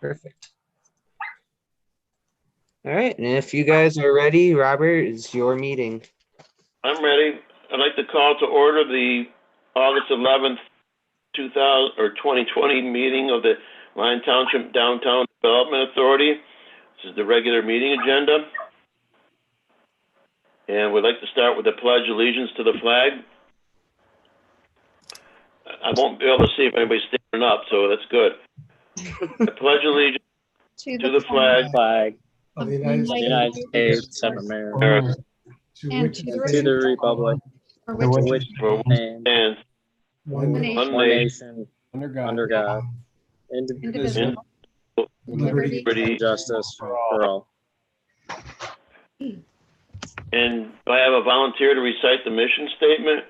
Perfect. All right, and if you guys are ready, Robert, it's your meeting. I'm ready. I'd like to call to order the August 11th, 2020 meeting of the Lyon Township Downtown Development Authority. This is the regular meeting agenda. And we'd like to start with the Pledge of Allegiance to the flag. I won't be able to see if anybody's standing up, so that's good. I pledge allegiance to the flag of the United States of America, and to the republic for which it stands, one nation, under God, indivisible, with liberty and justice for all. And do I have a volunteer to recite the mission statement?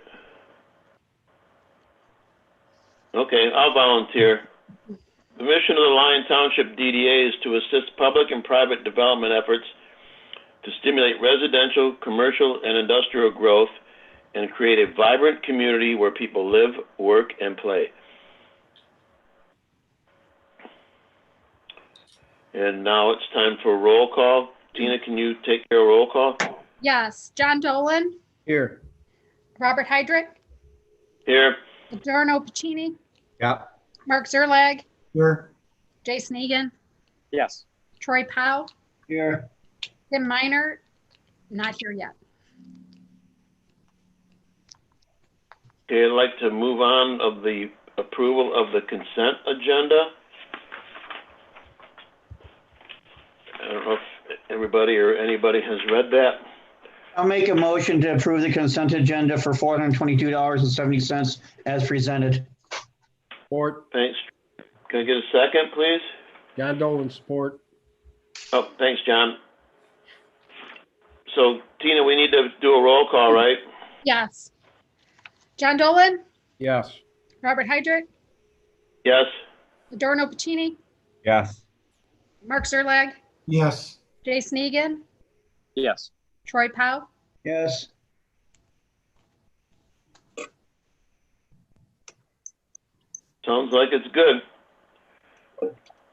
Okay, I'll volunteer. The mission of the Lyon Township DDA is to assist public and private development efforts to stimulate residential, commercial, and industrial growth and create a vibrant community where people live, work, and play. And now it's time for a roll call. Tina, can you take care of roll call? Yes. John Dolan. Here. Robert Heydrich. Here. Adorno Pacini. Yeah. Mark Zerlag. Here. Jason Egan. Yes. Troy Powell. Here. Tim Miner. Not here yet. Okay, I'd like to move on of the approval of the consent agenda. I don't know if everybody or anybody has read that. I'll make a motion to approve the consent agenda for $422.70 as presented. Support. Thanks. Can I get a second, please? John Dolan, support. Oh, thanks, John. So, Tina, we need to do a roll call, right? Yes. John Dolan. Yes. Robert Heydrich. Yes. Adorno Pacini. Yes. Mark Zerlag. Yes. Jason Egan. Yes. Troy Powell. Yes. Sounds like it's good.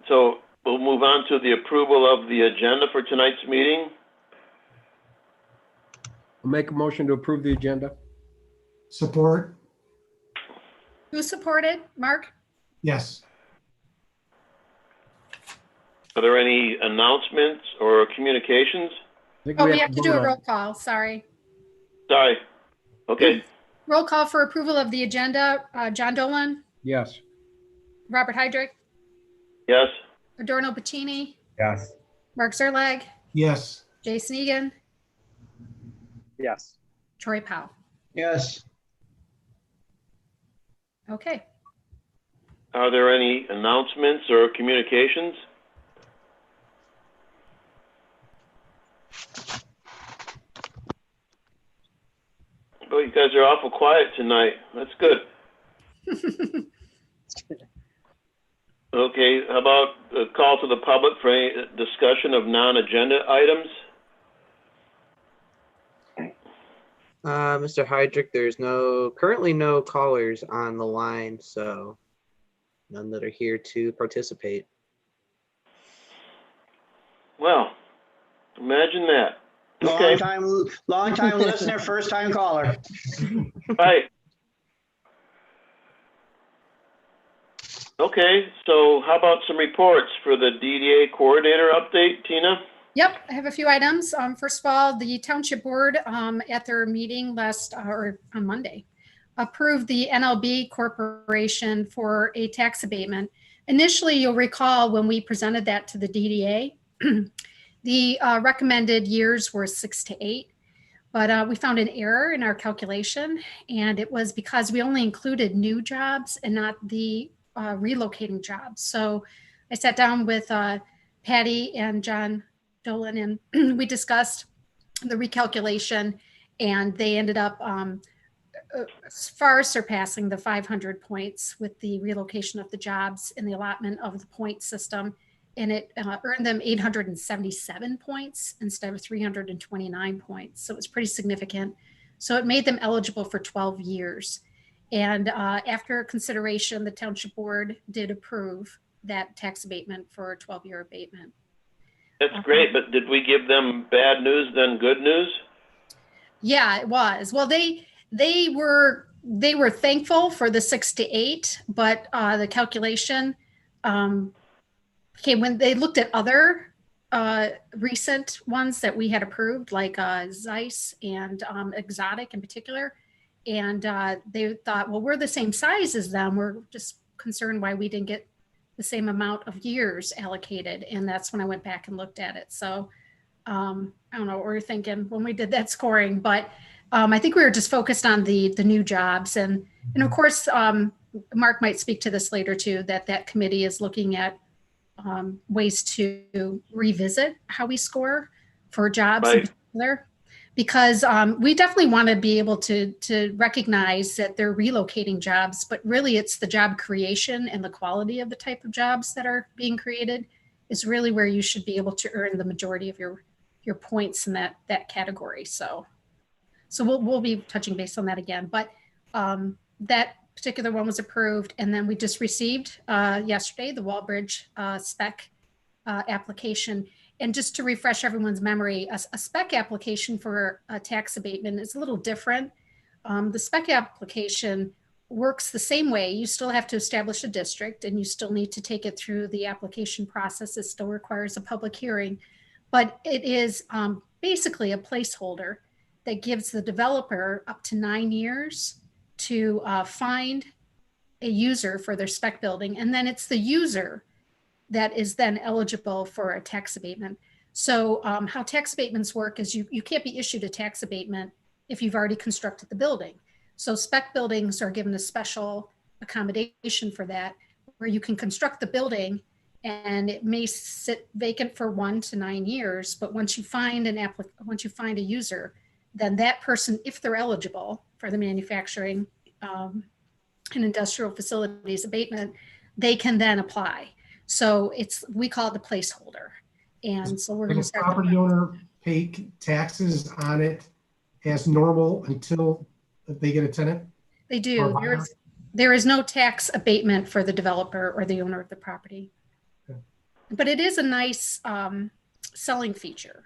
So we'll move on to the approval of the agenda for tonight's meeting. I'll make a motion to approve the agenda. Support. Who supported? Mark? Yes. Are there any announcements or communications? I think Oh, we have to vote do a on roll it. call. Sorry. Sorry. Okay. Roll call for approval of the agenda. John Dolan. Yes. Robert Heydrich. Yes. Adorno Pacini. Yes. Mark Zerlag. Yes. Jason Egan. Yes. Troy Powell. Yes. Okay. Are there any announcements or communications? Oh, you guys are awful quiet tonight. That's good. Okay, how about a call to the public for any discussion of non-agenda items? Mr. Heydrich, there's currently no callers on the line, so none that are here to participate. Well, imagine that. Okay, Long time listener, first time caller. right. Okay, so how about some reports for the DDA coordinator update, Tina? Yep, I have a few items. First of all, the Township Board at their meeting on Monday approved the NLB Corporation for a tax abatement. Initially, you'll recall when we presented that to the DDA, the recommended years were 6 to 8, but we found an error in our calculation, and it was because we only included new jobs and not the relocating jobs. So I sat down with Patty and John Dolan, and we discussed the recalculation, and they ended up far surpassing the 500 points with the relocation of the jobs and the allotment of the point system. And it earned them 877 points instead of 329 points. So it was pretty significant. So it made them eligible for 12 years. And after consideration, the Township Board did approve that tax abatement for a 12-year abatement. That's great, but did we give them bad news then good news? Yeah, it was. Well, they were thankful for the 6 to 8, but the calculation came when they looked at other recent ones that we had approved, like Zeiss and Exotic in particular. And they thought, well, we're the same size as them. We're just concerned why we didn't get the same amount of years allocated. And that's when I went back and looked at it. So I don't know what we were thinking when we did that scoring, but I think we were just focused on the new jobs. And of course, Mark might speak to this later too, that committee is looking at ways to revisit how we score for jobs in particular, because we definitely want to be able to recognize that they're relocating jobs, but really it's the job creation and the quality of the type of jobs that are being created is really where you should be able to earn the majority of your points in that category. So we'll be touching base on that again, but that particular one was approved. And then we just received yesterday the Wallbridge Spec application. And just to refresh everyone's memory, a Spec application for a tax abatement is a little different. The Spec application works the same way. You still have to establish a district and you still need to take it through the application process. It still requires a public hearing, but it is basically a placeholder that gives the developer up to 9 years to find a user for their spec building. And then it's the user that is then eligible for a tax abatement. So how tax abatements work is you can't be issued a tax abatement if you've already constructed the building. So spec buildings are given a special accommodation for that, where you can construct the building and it may sit vacant for 1 to 9 years. But once you find a user, then that person, if they're eligible for the manufacturing and industrial facilities abatement, they can then apply. So we call it the placeholder. And so we're going to start. The property owner pay taxes on it as normal until they get a tenant? They do. There is no tax abatement for the developer or the owner of the property. Okay. But it is a nice selling feature.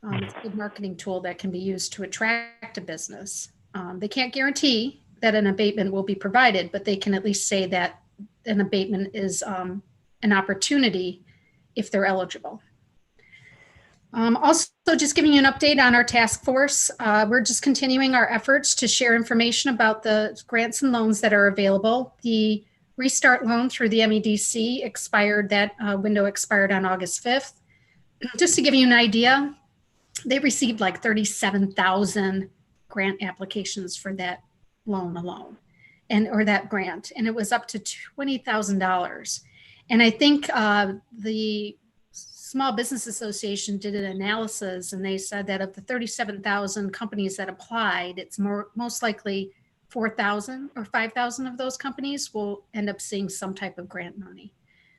It's a good marketing tool that can be used to attract a business. They can't guarantee that an abatement will be provided, but they can at least say that an abatement is an opportunity if they're eligible. Also, just giving you an update on our task force. We're just continuing our efforts to share information about the grants and loans that are available. The Restart loan through the MEDC expired, that window expired on August 5th. Just to give you an idea, they received like 37,000 grant applications for that loan alone, or that grant, and it was up to $20,000. And I think the Small Business Association did an analysis, and they said that of the 37,000 companies that applied, it's most likely 4,000 or 5,000 of those companies will end up seeing some type of grant money.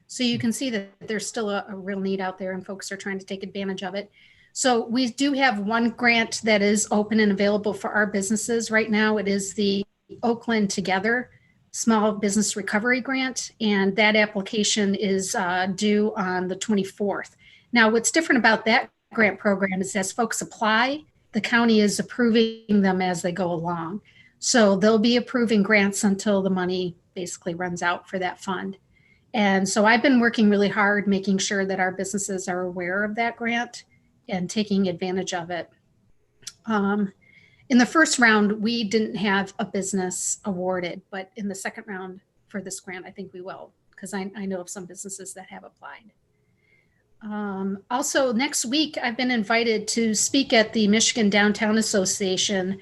So you can see that there's still a real need out there, and folks are trying to take advantage of it. So we do have one grant that is open and available for our businesses right now. It is the Oakland Together Small Business Recovery Grant, and that application is due on the 24th. Now, what's different about that grant program is as folks apply, the county is approving them as they go along. So they'll be approving grants until the money basically runs out for that fund. And so I've been working really hard making sure that our businesses are aware of that grant and taking advantage of it. In the first round, we didn't have a business awarded, but in the second round for this grant, I think we will, because I know of some businesses that have applied. Also, next week, I've been invited to speak at the Michigan Downtown Association.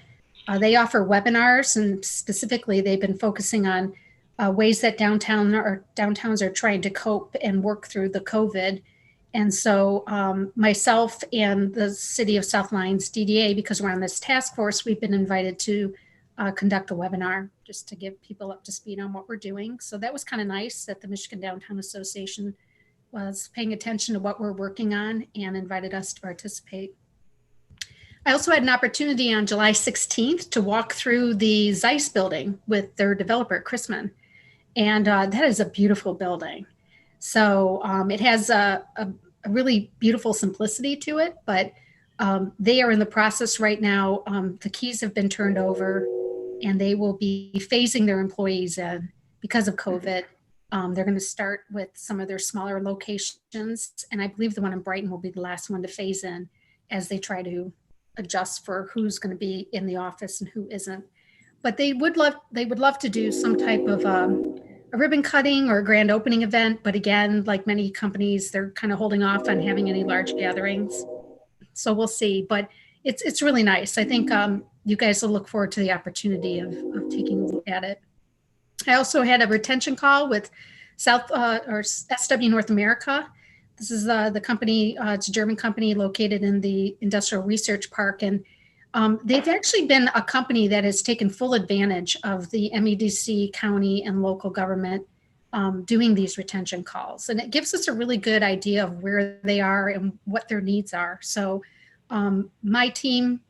They offer webinars, and specifically, they've been focusing on ways that downtowns are trying to cope and work through the COVID. And so myself and the City of South Lyons DDA, because we're on this task force, we've been invited to conduct a webinar just to get people up to speed on what we're doing. So that was kind of nice that the Michigan Downtown Association was paying attention to what we're working on and invited us to participate. I also had an opportunity on July 16th to walk through the Zeiss building with their developer, Chrisman. And that is a beautiful building. So it has a really beautiful simplicity to it, but they are in the process right now. The keys have been turned over and they will be phasing their employees in because of COVID. They're going to start with some of their smaller locations. And I believe the one in Brighton will be the last one to phase in as they try to adjust for who's going to be in the office and who isn't. But they would love to do some type of a ribbon cutting or a grand opening event. But again, like many companies, they're kind of holding off on having any large gatherings. So we'll see, but it's really nice. I think you guys will look forward to the opportunity of taking a look at it. I also had a retention call with SW North America. This is the company, it's a German company located in the Industrial Research Park. And they've actually been a company that has taken full advantage of the MEDC county and local government doing these retention calls. And it gives us a really good idea of where they are and what their needs are. So my team,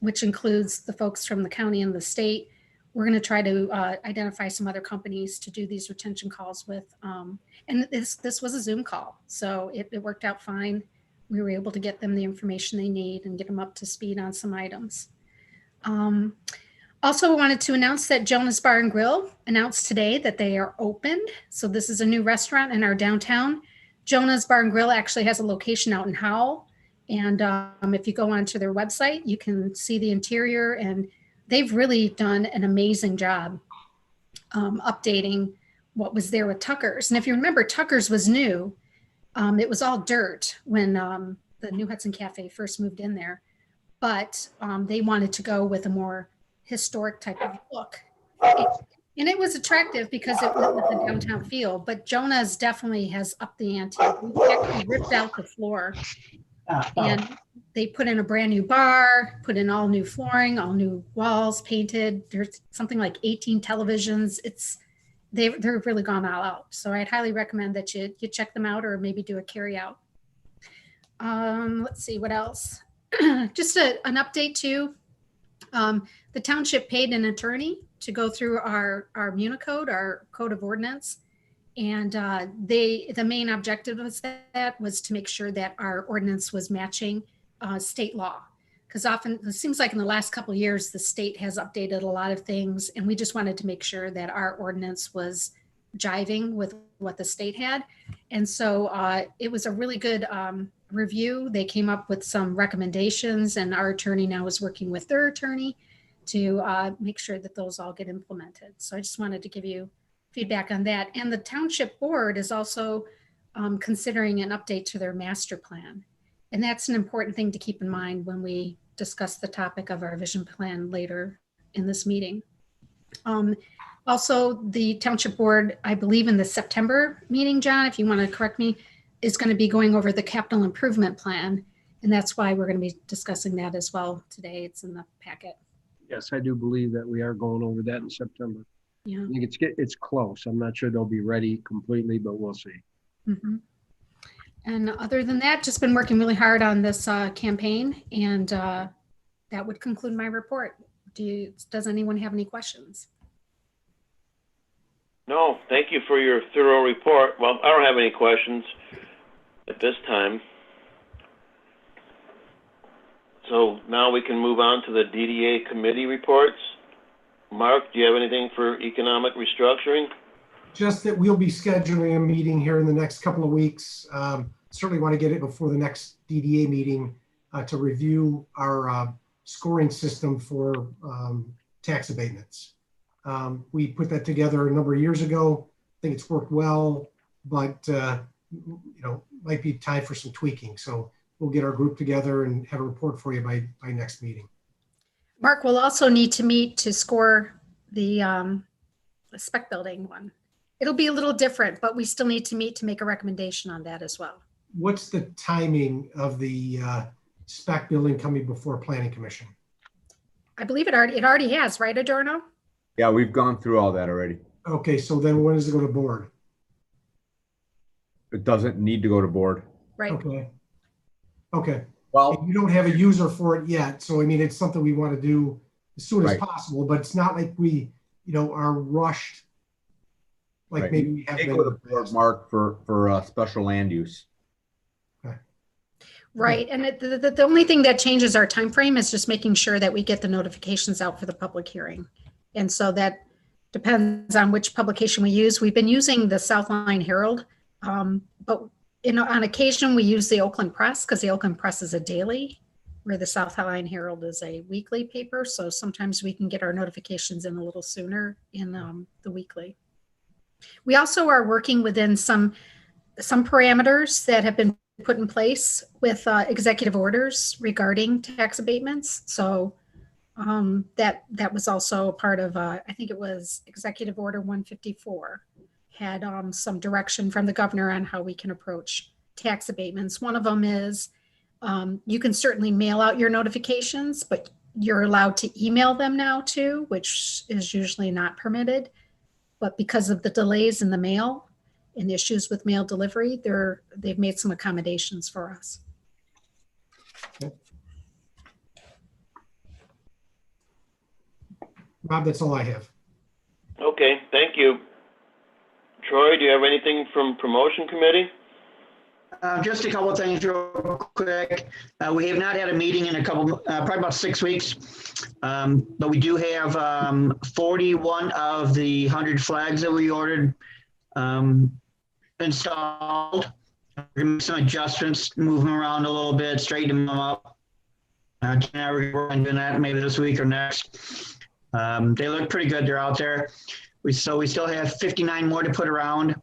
which includes the folks from the county and the state, we're going to try to identify some other companies to do these retention calls with. And this was a Zoom call, so it worked out fine. We were able to get them the information they need and get them up to speed on some items. Also wanted to announce that Jonas Bar and Grill announced today that they are opened. So this is a new restaurant in our downtown. Jonas Bar and Grill actually has a location out in Howell. And if you go onto their website, you can see the interior, and they've really done an amazing job updating what was there with Tucker's. And if you remember, Tucker's was new. It was all dirt when the New Hudson Cafe first moved in there, but they wanted to go with a more historic type of look. And it was attractive because it went with the downtown feel, but Jonas definitely has upped the ante. We actually ripped out the floor and they put in a brand new bar, put in all new flooring, all new walls, painted. There's something like 18 televisions. They've really gone all out. So I'd highly recommend that you check them out or maybe do a carry out. Let's see what else. Just an update too. The township paid an attorney to go through our Municode, our code of ordinance. And the main objective was to make sure that our ordinance was matching state law. Because often it seems like in the last couple of years, the state has updated a lot of things. And we just wanted to make sure that our ordinance was jiving with what the state had. And so it was a really good review. They came up with some recommendations, and our attorney now is working with their attorney to make sure that those all get implemented. So I just wanted to give you feedback on that. And the township board is also considering an update to their master plan. And that's an important thing to keep in mind when we discuss the topic of our vision plan later in this meeting. Also, the township board, I believe in the September meeting, John, if you want to correct me, is going to be going over the capital improvement plan. And that's why we're going to be discussing that as well today. It's in the packet. Yes, I do believe that we are going over that in September. Yeah. I think it's close. I'm not sure they'll be ready completely, but we'll see. Mm-hmm. And other than that, just been working really hard on this campaign, and that would conclude my report. Does anyone have any questions? No, thank you for your thorough report. Well, I don't have any questions at this time. So now we can move on to the DDA Committee Reports. Mark, do you have anything for economic restructuring? Just that we'll be scheduling a meeting here in the next couple of weeks. Certainly want to get it before the next DDA meeting to review our scoring system for tax abatements. We put that together a number of years ago. I think it's worked well, but might be time for some tweaking. So we'll get our group together and have a report for you by next meeting. Mark will also need to meet to score the spec building one. It'll be a little different, but we still need to meet to make a recommendation on that as well. What's the timing of the spec building coming before Planning Commission? I believe it already has, right, Adorno? Yeah, we've gone through all that already. Okay, so then when does it go to board? It doesn't need to go to board. Right. Okay. Well, and you don't have a user for it yet, so I mean it's something we want to do as soon as Right. possible. But it's not like we, are rushed like Right. maybe we have They been go in to the board, past. Mark, for special land use. Right, and the only thing that changes our time frame is just making sure that we get the notifications out for the public hearing. And so that depends on which publication we use. We've been using the Southline Herald, but on occasion we use the Oakland Press because the Oakland Press is a daily, where the Southline Herald is a weekly paper. So sometimes we can get our notifications in a little sooner in the weekly. We also are working within some parameters that have been put in place with executive orders regarding tax abatements. So that was also a part of, I think it was Executive Order 154, had some direction from the governor on how we can approach tax abatements. One of them is you can certainly mail out your notifications, but you're allowed to email them now too, which is usually not permitted. But because of the delays in the mail and issues with mail delivery, they've made some accommodations for us. Rob, that's all I have. Okay, thank you. Troy, do you have anything from promotion committee? Just a couple of things real quick. We have not had a meeting in a couple, probably about 6 weeks. But we do have 41 of the 100 flags that we ordered installed. We're gonna make some adjustments, move them around a little bit, straighten them up. We're going to do that maybe this week or next. They look pretty good. They're out there. We still have 59 more to put around.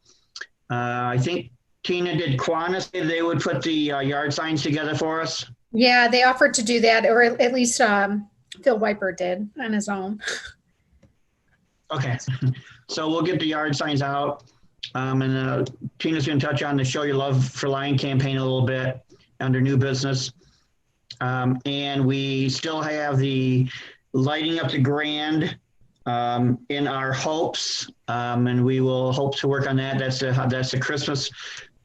I think Tina did Quanah say they would put the yard signs together for us. Yeah, they offered to do that, or at least Phil Wiper did on his own. Okay, so we'll get the yard signs out. And Tina's going to touch on the Show Your Love for Lion campaign a little bit under new business. And we still have the lighting up the Grand in our hopes, and we will hope to work on that. That's a Christmas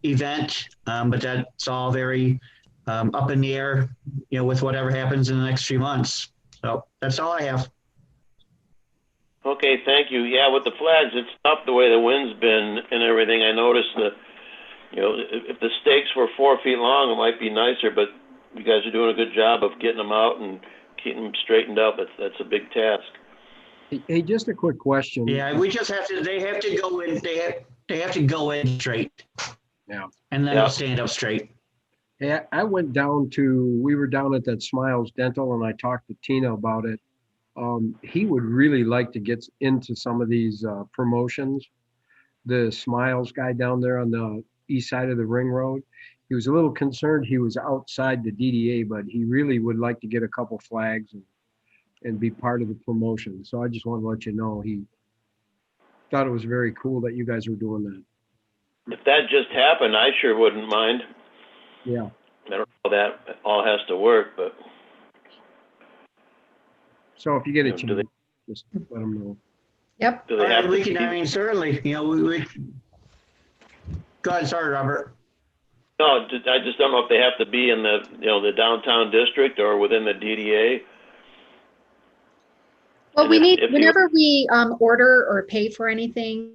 event, but that's all very up in the air, with whatever happens in the next few months. So that's all I have. Okay, thank you. Yeah, with the flags, it's tough the way the wind's been and everything. I noticed that, if the stakes were 4 feet long, it might be nicer, but you guys are doing a good job of getting them out and keeping them straightened up. That's a big task. Hey, just a quick question. Yeah, we just have to, they have to go in, they have to go in straight. Yeah. And then they'll stand up straight. Yeah, we were down at that Smiles Dental and I talked to Tina about it. He would really like to get into some of these promotions. The Smiles guy down there on the east side of the ring road, he was a little concerned he was outside the DDA, but he really would like to get a couple flags and be part of the promotion. So I just want to let you know, he thought it was very cool that you guys were doing that. If that just happened, I sure wouldn't mind. Yeah. I don't know how that all has to work, but. So if you get a chance, just let them know. Yep. Do they have We can, certainly, we go ahead, sorry, Robert. No, I just don't know if they have to be in the downtown district or within the DDA. Well, whenever we order or pay for anything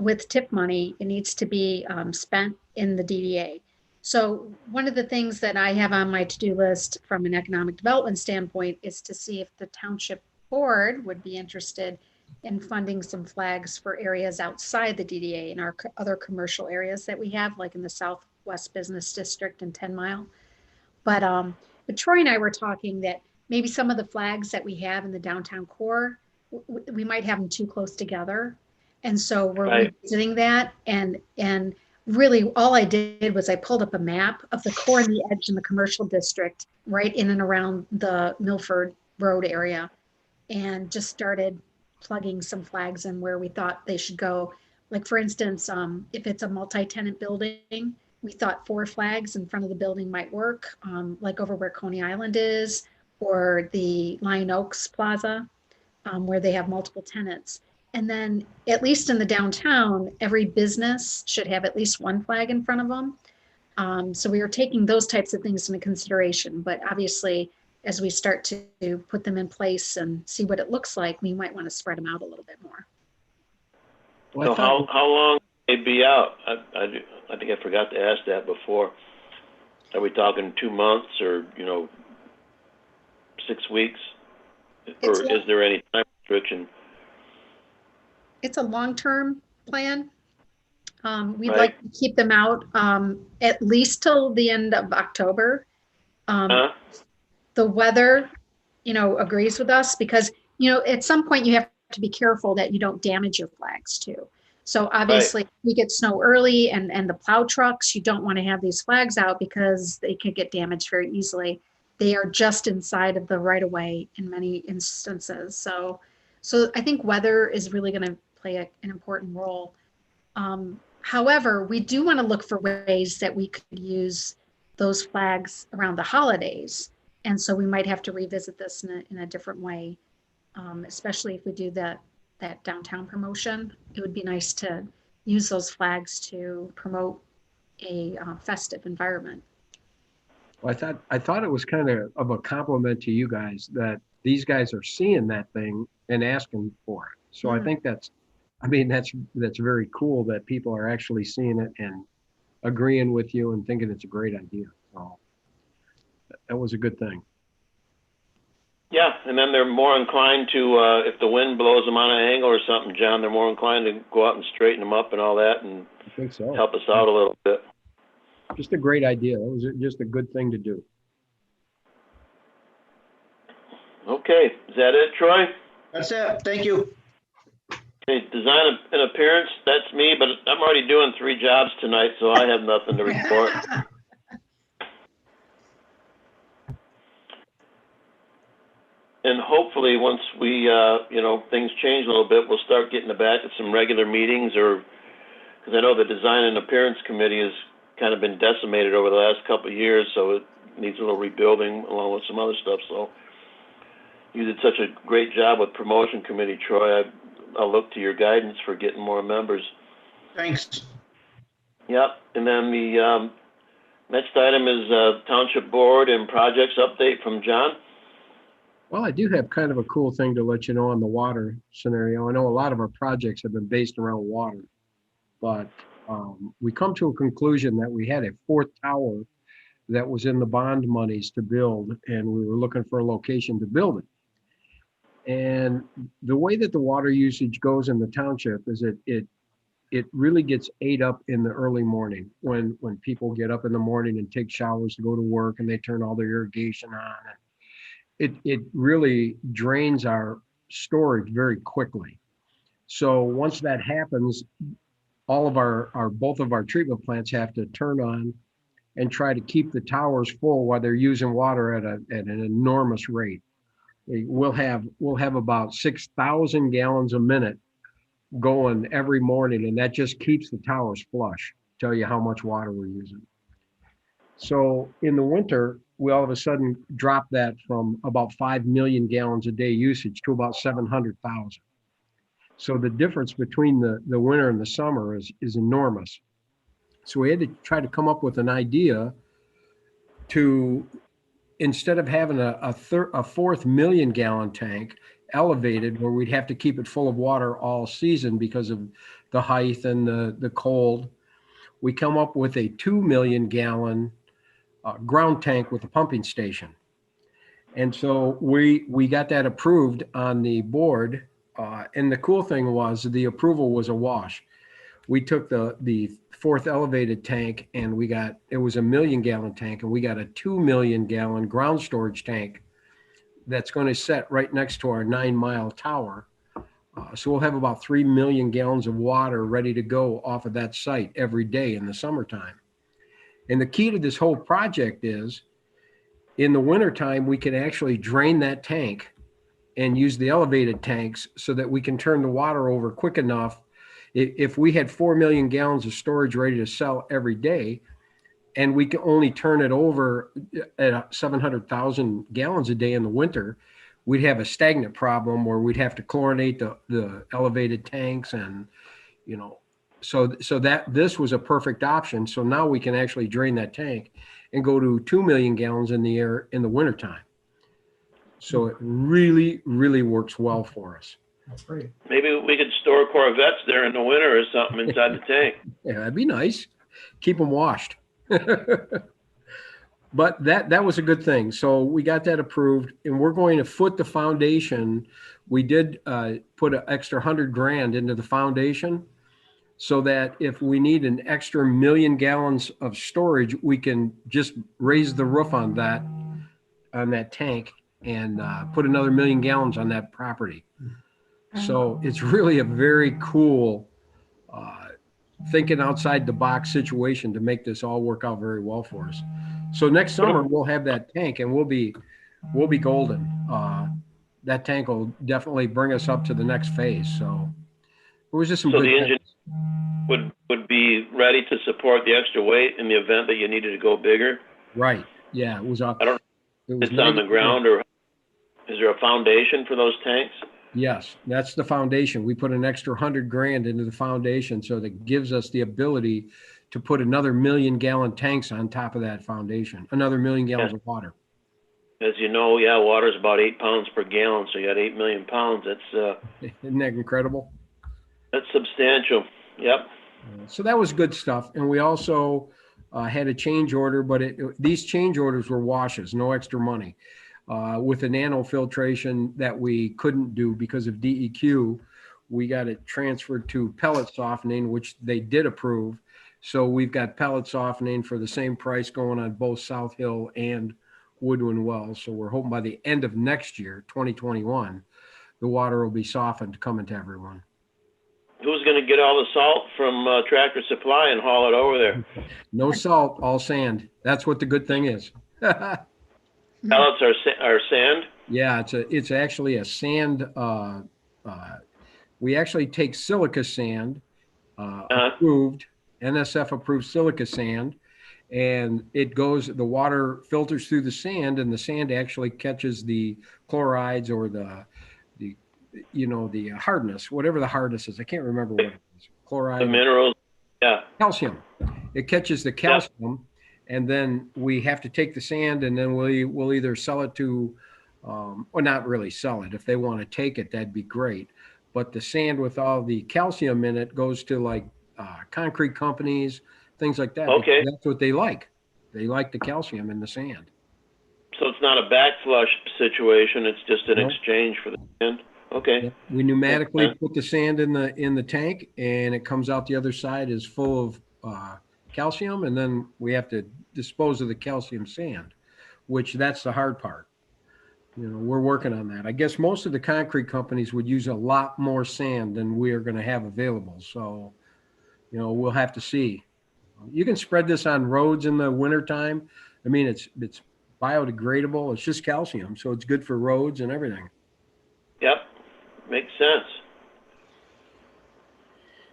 with tip money, it needs to be spent in the DDA. So one of the things that I have on my to-do list from an economic development standpoint is to see if the township board would be interested in funding some flags for areas outside the DDA and our other commercial areas that we have, like in the Southwest Business District and 10 Mile. But Troy and I were talking that maybe some of the flags that we have in the downtown core, we might have them too close together. And so we're revisiting that. And really all I did was I pulled up a map of the core and the edge in the commercial district right in and around the Milford Road area and just started plugging some flags in where we thought they should go. Like for instance, if it's a multi-tenant building, we thought 4 flags in front of the building might work, like over where Coney Island is, or the Lion Oaks Plaza, where they have multiple tenants. And then at least in the downtown, every business should have at least 1 flag in front of them. So we were taking those types of things into consideration, but obviously as we start to put them in place and see what it looks like, we might want to spread them out a little bit more. Well, So how long may it be out? I think I forgot to ask that before. Are we talking 2 months or 6 weeks, or is there any time restriction? It's a long-term plan. We'd Right. like to keep them out at least till the end of October. The weather, agrees with us because, at some point you have to be careful that you don't damage your flags too. So obviously we get snow early and the plow trucks, you don't want to have these flags out because they could get damaged very easily. They are just inside of the right of way in many instances. So I think weather is really going to play an important role. However, we do want to look for ways that we could use those flags around the holidays. And so we might have to revisit this in a different way, especially if we do that downtown promotion. It would be nice to use those flags to promote a festive environment. Well, I thought it was kind of a compliment to you guys that these guys are seeing that thing and asking for it. So I think that's very cool that people are actually seeing it and agreeing with you and thinking it's a great idea. So that was a good thing. Yeah, and then they're more inclined to, if the wind blows them on an angle or something, John, they're more inclined to go out and straighten them up and all that and I think so. help us out a little bit. Just a great idea. That was just a good thing to do. Okay, is that it, Troy? That's it. Thank you. Okay, design and appearance, that's me, but I'm already doing 3 jobs tonight, so I have nothing to report. And hopefully, once we, things change a little bit, we'll start getting back to some regular meetings, or because I know the Design and Appearance Committee has kind of been decimated over the last couple of years, so it needs a little rebuilding along with some other stuff. So you did such a great job with Promotion Committee, Troy. I'll look to your guidance for getting more members. Thanks. Yep, and then the next item is Township Board and Projects Update from John. Well, I do have kind of a cool thing to let you know on the water scenario. I know a lot of our projects have been based around water, but we come to a conclusion that we had a 4th tower that was in the bond monies to build, and we were looking for a location to build it. And the way that the water usage goes in the township is it really gets ate up in the early morning when people get up in the morning and take showers to go to work and they turn all their irrigation on. It really drains our storage very quickly. So once that happens, all of both of our treatment plants have to turn on and try to keep the towers full while they're using water at an enormous rate. We'll have about 6,000 gallons a minute going every morning, and that just keeps the towers flush. Tell you how much water we're using. So in the winter, we all of a sudden drop that from about 5 million gallons a day usage to about 700,000. So the difference between the winter and the summer is enormous. So we had to try to come up with an idea to, instead of having a 4th million gallon tank elevated where we'd have to keep it full of water all season because of the height and the cold, we come up with a 2 million gallon ground tank with a pumping station. And so we got that approved on the board. And the cool thing was the approval was a wash. We took the 4th elevated tank and it was a 1 million gallon tank, and we got a 2 million gallon ground storage tank that's going to set right next to our 9-mile tower. So we'll have about 3 million gallons of water ready to go off of that site every day in the summertime. And the key to this whole project is in the wintertime, we can actually drain that tank and use the elevated tanks so that we can turn the water over quick enough. If we had 4 million gallons of storage ready to sell every day, and we can only turn it over at 700,000 gallons a day in the winter, we'd have a stagnant problem where we'd have to chlorinate the elevated tanks. And, so that this was a perfect option. So now we can actually drain that tank and go to 2 million gallons in the air in the wintertime. So it really, really works well for us. That's great. Maybe we could store Corvettes there in the winter or something inside the tank. Yeah, that'd be nice. Keep them washed. But that was a good thing. So we got that approved, and we're going to foot the foundation. We did put an extra $100,000 into the foundation, so that if we need an extra 1 million gallons of storage, we can just raise the roof on that tank and put another 1 million gallons on that property. So it's really a very cool thinking outside the box situation to make this all work out very well for us. So next summer we'll have that tank and we'll be golden. That tank will definitely bring us up to the next phase. So it was just some good the engine things. would be ready to support the extra weight in the event that you needed to go bigger. Right. Yeah. It was up. It's on the ground, or is there a foundation for those tanks? Yes, that's the foundation. We put an extra $100,000 into the foundation, so that gives us the ability to put another 1 million gallon tanks on top of that foundation, another 1 million gallons of water. As you know, water is about 8 pounds per gallon, so you got 8 million pounds. That's isn't that incredible? That's substantial. Yep. So that was good stuff, and we also had a change order, but these change orders were washes, no extra money. With a nanofiltration that we couldn't do because of DEQ, we got it transferred to pellet softening, which they did approve. So we've got pellet softening for the same price going on both South Hill and Woodwind Wells. So we're hoping by the end of next year, 2021, the water will be softened coming to everyone. Who's going to get all the salt from Tractor Supply and haul it over there? No salt, all sand. That's what the good thing is. Pellets are sand? Yeah, it's actually a sand. We actually take silica sand, approved, NSF approved silica sand, and the water filters through the sand, and the sand actually catches the chlorides or the hardness, whatever the hardness is. I can't remember what it is. Chloride. The minerals. Yeah. Calcium. It catches the calcium. Yeah. And then we have to take the sand, and then we'll either sell it to, or not really sell it. If they want to take it, that'd be great. But the sand with all the calcium in it goes to like concrete companies, things like that. Okay. That's what they like. They like the calcium in the sand. So it's not a backflush situation. It's just an exchange for the sand. Okay. Yeah. We pneumatically put the sand in the tank, and it comes out the other side is full of calcium, and then we have to dispose of the calcium sand, which that's the hard part. We're working on that. I guess most of the concrete companies would use a lot more sand than we are going to have available. So, we'll have to see. You can spread this on roads in the wintertime. I mean, it's biodegradable. It's just calcium, so it's good for roads and everything. Yep, makes sense.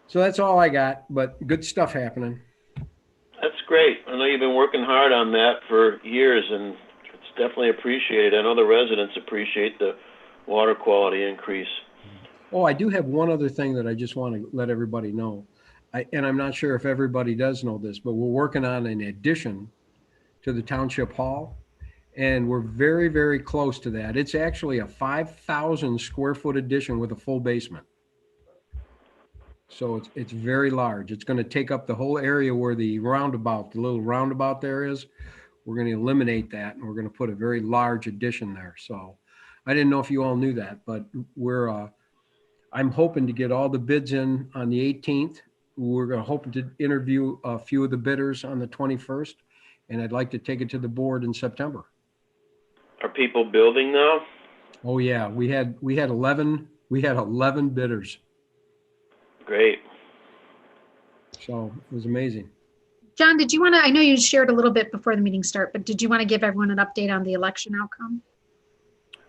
So that's all I got, but good stuff happening. That's great. I know you've been working hard on that for years, and it's definitely appreciated. I know the residents appreciate the water quality increase. Oh, I do have one other thing that I just want to let everybody know. And I'm not sure if everybody does know this, but we're working on an addition to the Township Hall, and we're very, very close to that. It's actually a 5,000 square foot addition with a full basement. So it's very large. It's going to take up the whole area where the little roundabout there is. We're going to eliminate that, and we're going to put a very large addition there. So I didn't know if you all knew that, but I'm hoping to get all the bids in on the 18th. We're hoping to interview a few of the bidders on the 21st, and I'd like to take it to the board in September. Are people building now? Oh yeah, we had 11 bidders. Great. So it was amazing. John, did you want to, I know you shared a little bit before the meeting start, but did you want to give everyone an update on the election outcome?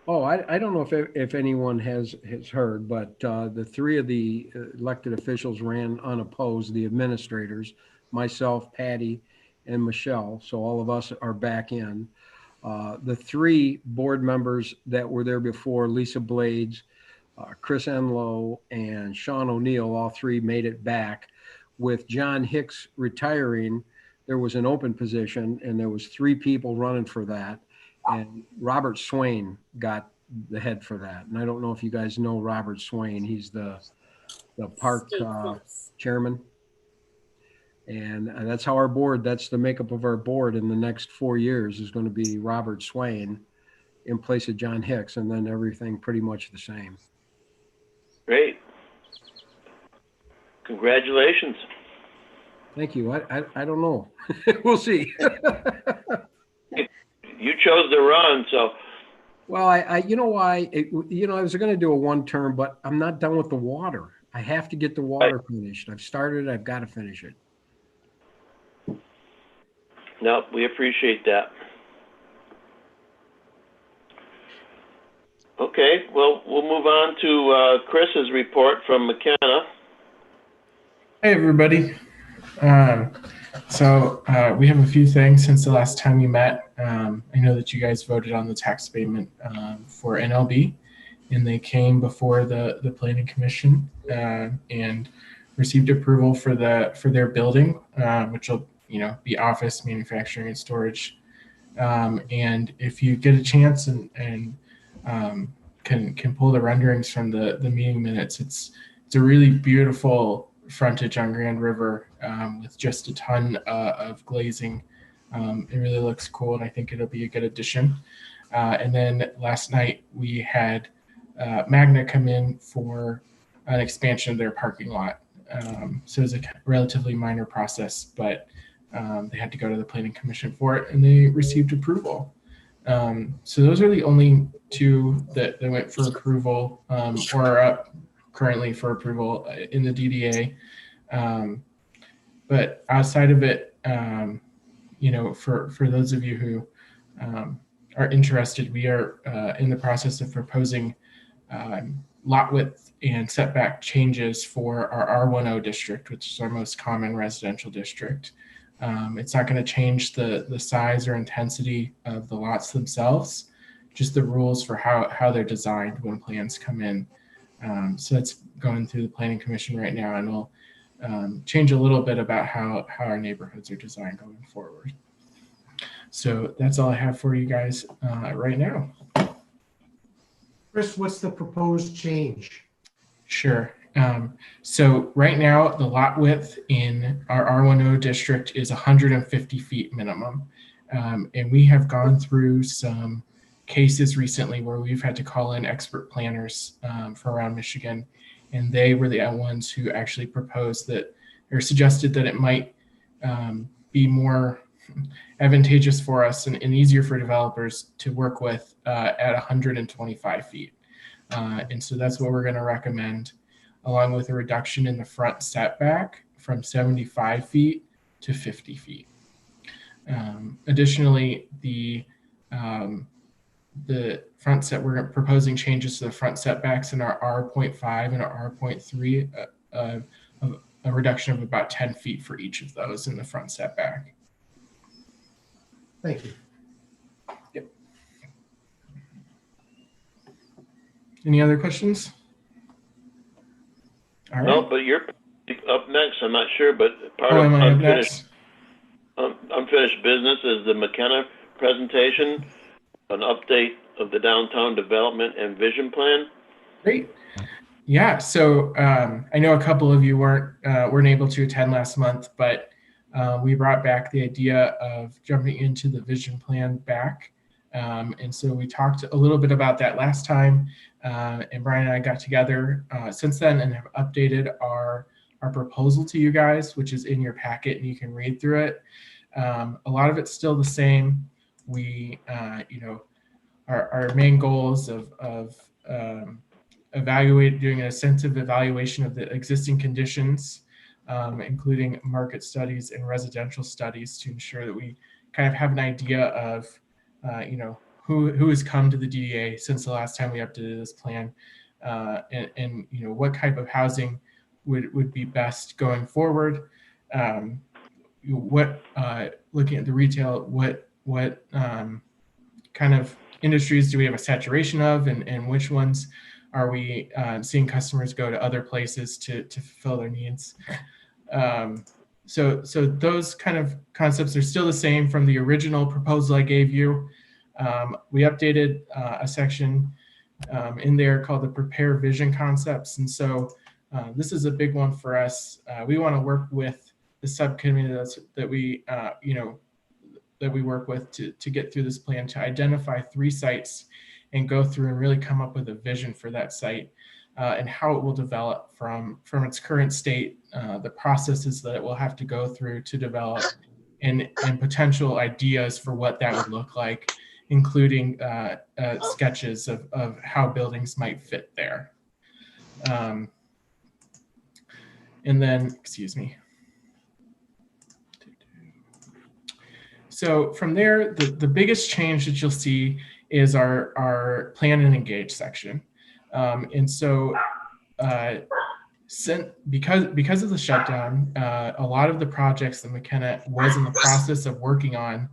Oh, I don't know if anyone has heard, but the three of the elected officials ran unopposed, the administrators, myself, Patty, and Michelle. So all of us are back in. The three board members that were there before, Lisa Blades, Chris Enlow, and Sean O'Neill, all three made it back. With John Hicks retiring, there was an open position, and there was 3 people running for that. And Robert Swain got the head for that. And I don't know if you guys know Robert Swain. He's the park chairman. And that's how our board, that's the makeup of our board in the next 4 years is going to be Robert Swain in place of John Hicks, and then everything pretty much the same. Great. Congratulations. Thank you. I don't know. We'll see. You chose to run, so. Well, I you know why? I was going to do a one term, but I'm not done with the water. I have to get the water finished. I've started. I've got to finish it. No, we appreciate that. Okay, well, we'll move on to Chris's report from McKenna. Hey, everybody. We have a few things since the last time we met. I know that you guys voted on the tax abatement for NLB, and they came before the Planning Commission and received approval for their building, which will be office, manufacturing, and storage. And if you get a chance and can pull the renderings from the meeting minutes, it's a really beautiful frontage on Grand River with just a ton of glazing. It really looks cool, and I think it'll be a good addition. And then last night we had Magna come in for an expansion of their parking lot. So it was a relatively minor process, but they had to go to the Planning Commission for it, and they received approval. So those are the only two that went for approval or are up currently for approval in the DDA. But outside of it, for those of you who are interested, we are in the process of proposing lot width and setback changes for our R10 district, which is our most common residential district. It's not going to change the size or intensity of the lots themselves, just the rules for how they're designed when plans come in. So it's going through the Planning Commission right now, and we'll change a little bit about how our neighborhoods are designed going forward. So that's all I have for you guys right now. Chris, what's the proposed change? Sure. So right now, the lot width in our R10 district is 150 feet minimum. And we have gone through some cases recently where we've had to call in expert planners from around Michigan. And they were the ones who actually proposed that, or suggested that it might be more advantageous for us and easier for developers to work with at 125 feet. And so that's what we're going to recommend, along with a reduction in the front setback from 75 feet to 50 feet. Additionally, the front set, we're proposing changes to the front setbacks in our R.5 and our R.3, a reduction of about 10 feet for each of those in the front setback. Thank you. Yep. Any other questions? All right. No, but you're up next. I'm not sure, but part of unfinished business is the McKenna presentation, an update of the downtown development and vision plan. Great. Yeah. So I know a couple of you weren't able to attend last month, but we brought back the idea of jumping into the vision plan back. And so we talked a little bit about that last time, and Brian and I got together since then and have updated our proposal to you guys, which is in your packet, and you can read through it. A lot of it's still the same. We, our main goals of doing an extensive evaluation of the existing conditions, including market studies and residential studies, to ensure that we kind of have an idea of who has come to the DDA since the last time we updated this plan, and what type of housing would be best going forward. Looking at the retail, what kind of industries do we have a saturation of, and which ones are we seeing customers go to other places to fulfill their needs. So those kind of concepts are still the same from the original proposal I gave you. We updated a section in there called the Prepare Vision Concepts. And so this is a big one for us. We want to work with the subcommittee that we, that we work with to get through this plan, to identify 3 sites and go through and really come up with a vision for that site and how it will develop from its current state, the processes that it will have to go through to develop, and potential ideas for what that would look like, including sketches of how buildings might fit there. And then, excuse me. So from there, the biggest change that you'll see is our plan and engage section. And so because of the shutdown, a lot of the projects that McKenna was in the process of working on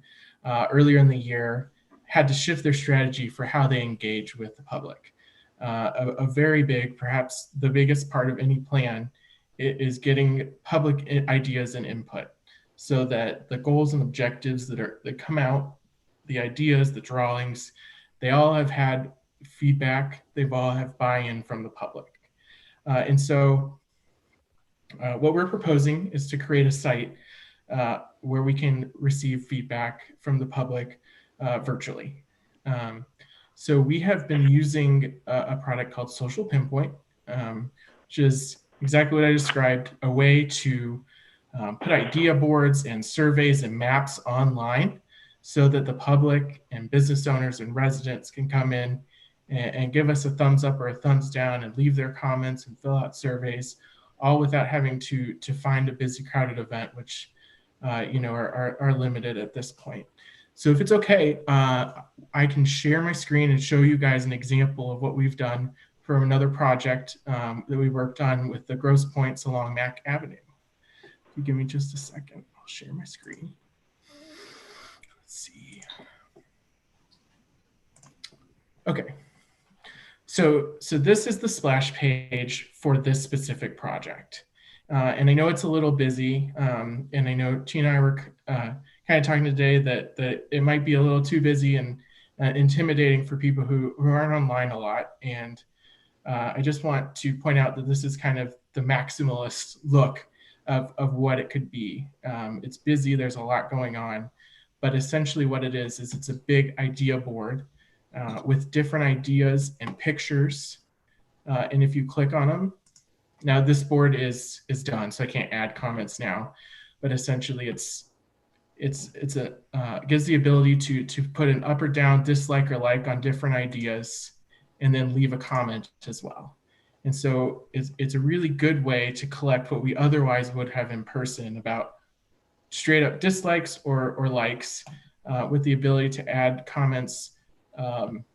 earlier in the year had to shift their strategy for how they engage with the public. A very big, perhaps the biggest part of any plan is getting public ideas and input, so that the goals and objectives that come out, the ideas, the drawings, they all have had feedback. They've all have buy-in from the public. And so what we're proposing is to create a site where we can receive feedback from the public virtually. So we have been using a product called Social Pinpoint, which is exactly what I described, a way to put idea boards and surveys and maps online so that the public and business owners and residents can come in and give us a thumbs up or a thumbs down and leave their comments and fill out surveys, all without having to find a busy, crowded event, which are limited at this point. So if it's okay, I can share my screen and show you guys an example of what we've done from another project that we worked on with the gross points along Mack Avenue. If you give me just a second, I'll share my screen. Let's see. Okay. So this is the splash page for this specific project. And I know it's a little busy. And I know Tina and I were kind of talking today that it might be a little too busy and intimidating for people who aren't online a lot. And I just want to point out that this is kind of the maximalist look of what it could be. It's busy, there's a lot going on, but essentially what it is it's a big idea board with different ideas and pictures. And if you click on them, now this board is done, so I can't add comments now, but essentially it gives the ability to put an up or down, dislike or like on different ideas, and then leave a comment as well. And so it's a really good way to collect what we otherwise would have in person about straight up dislikes or likes, with the ability to add comments on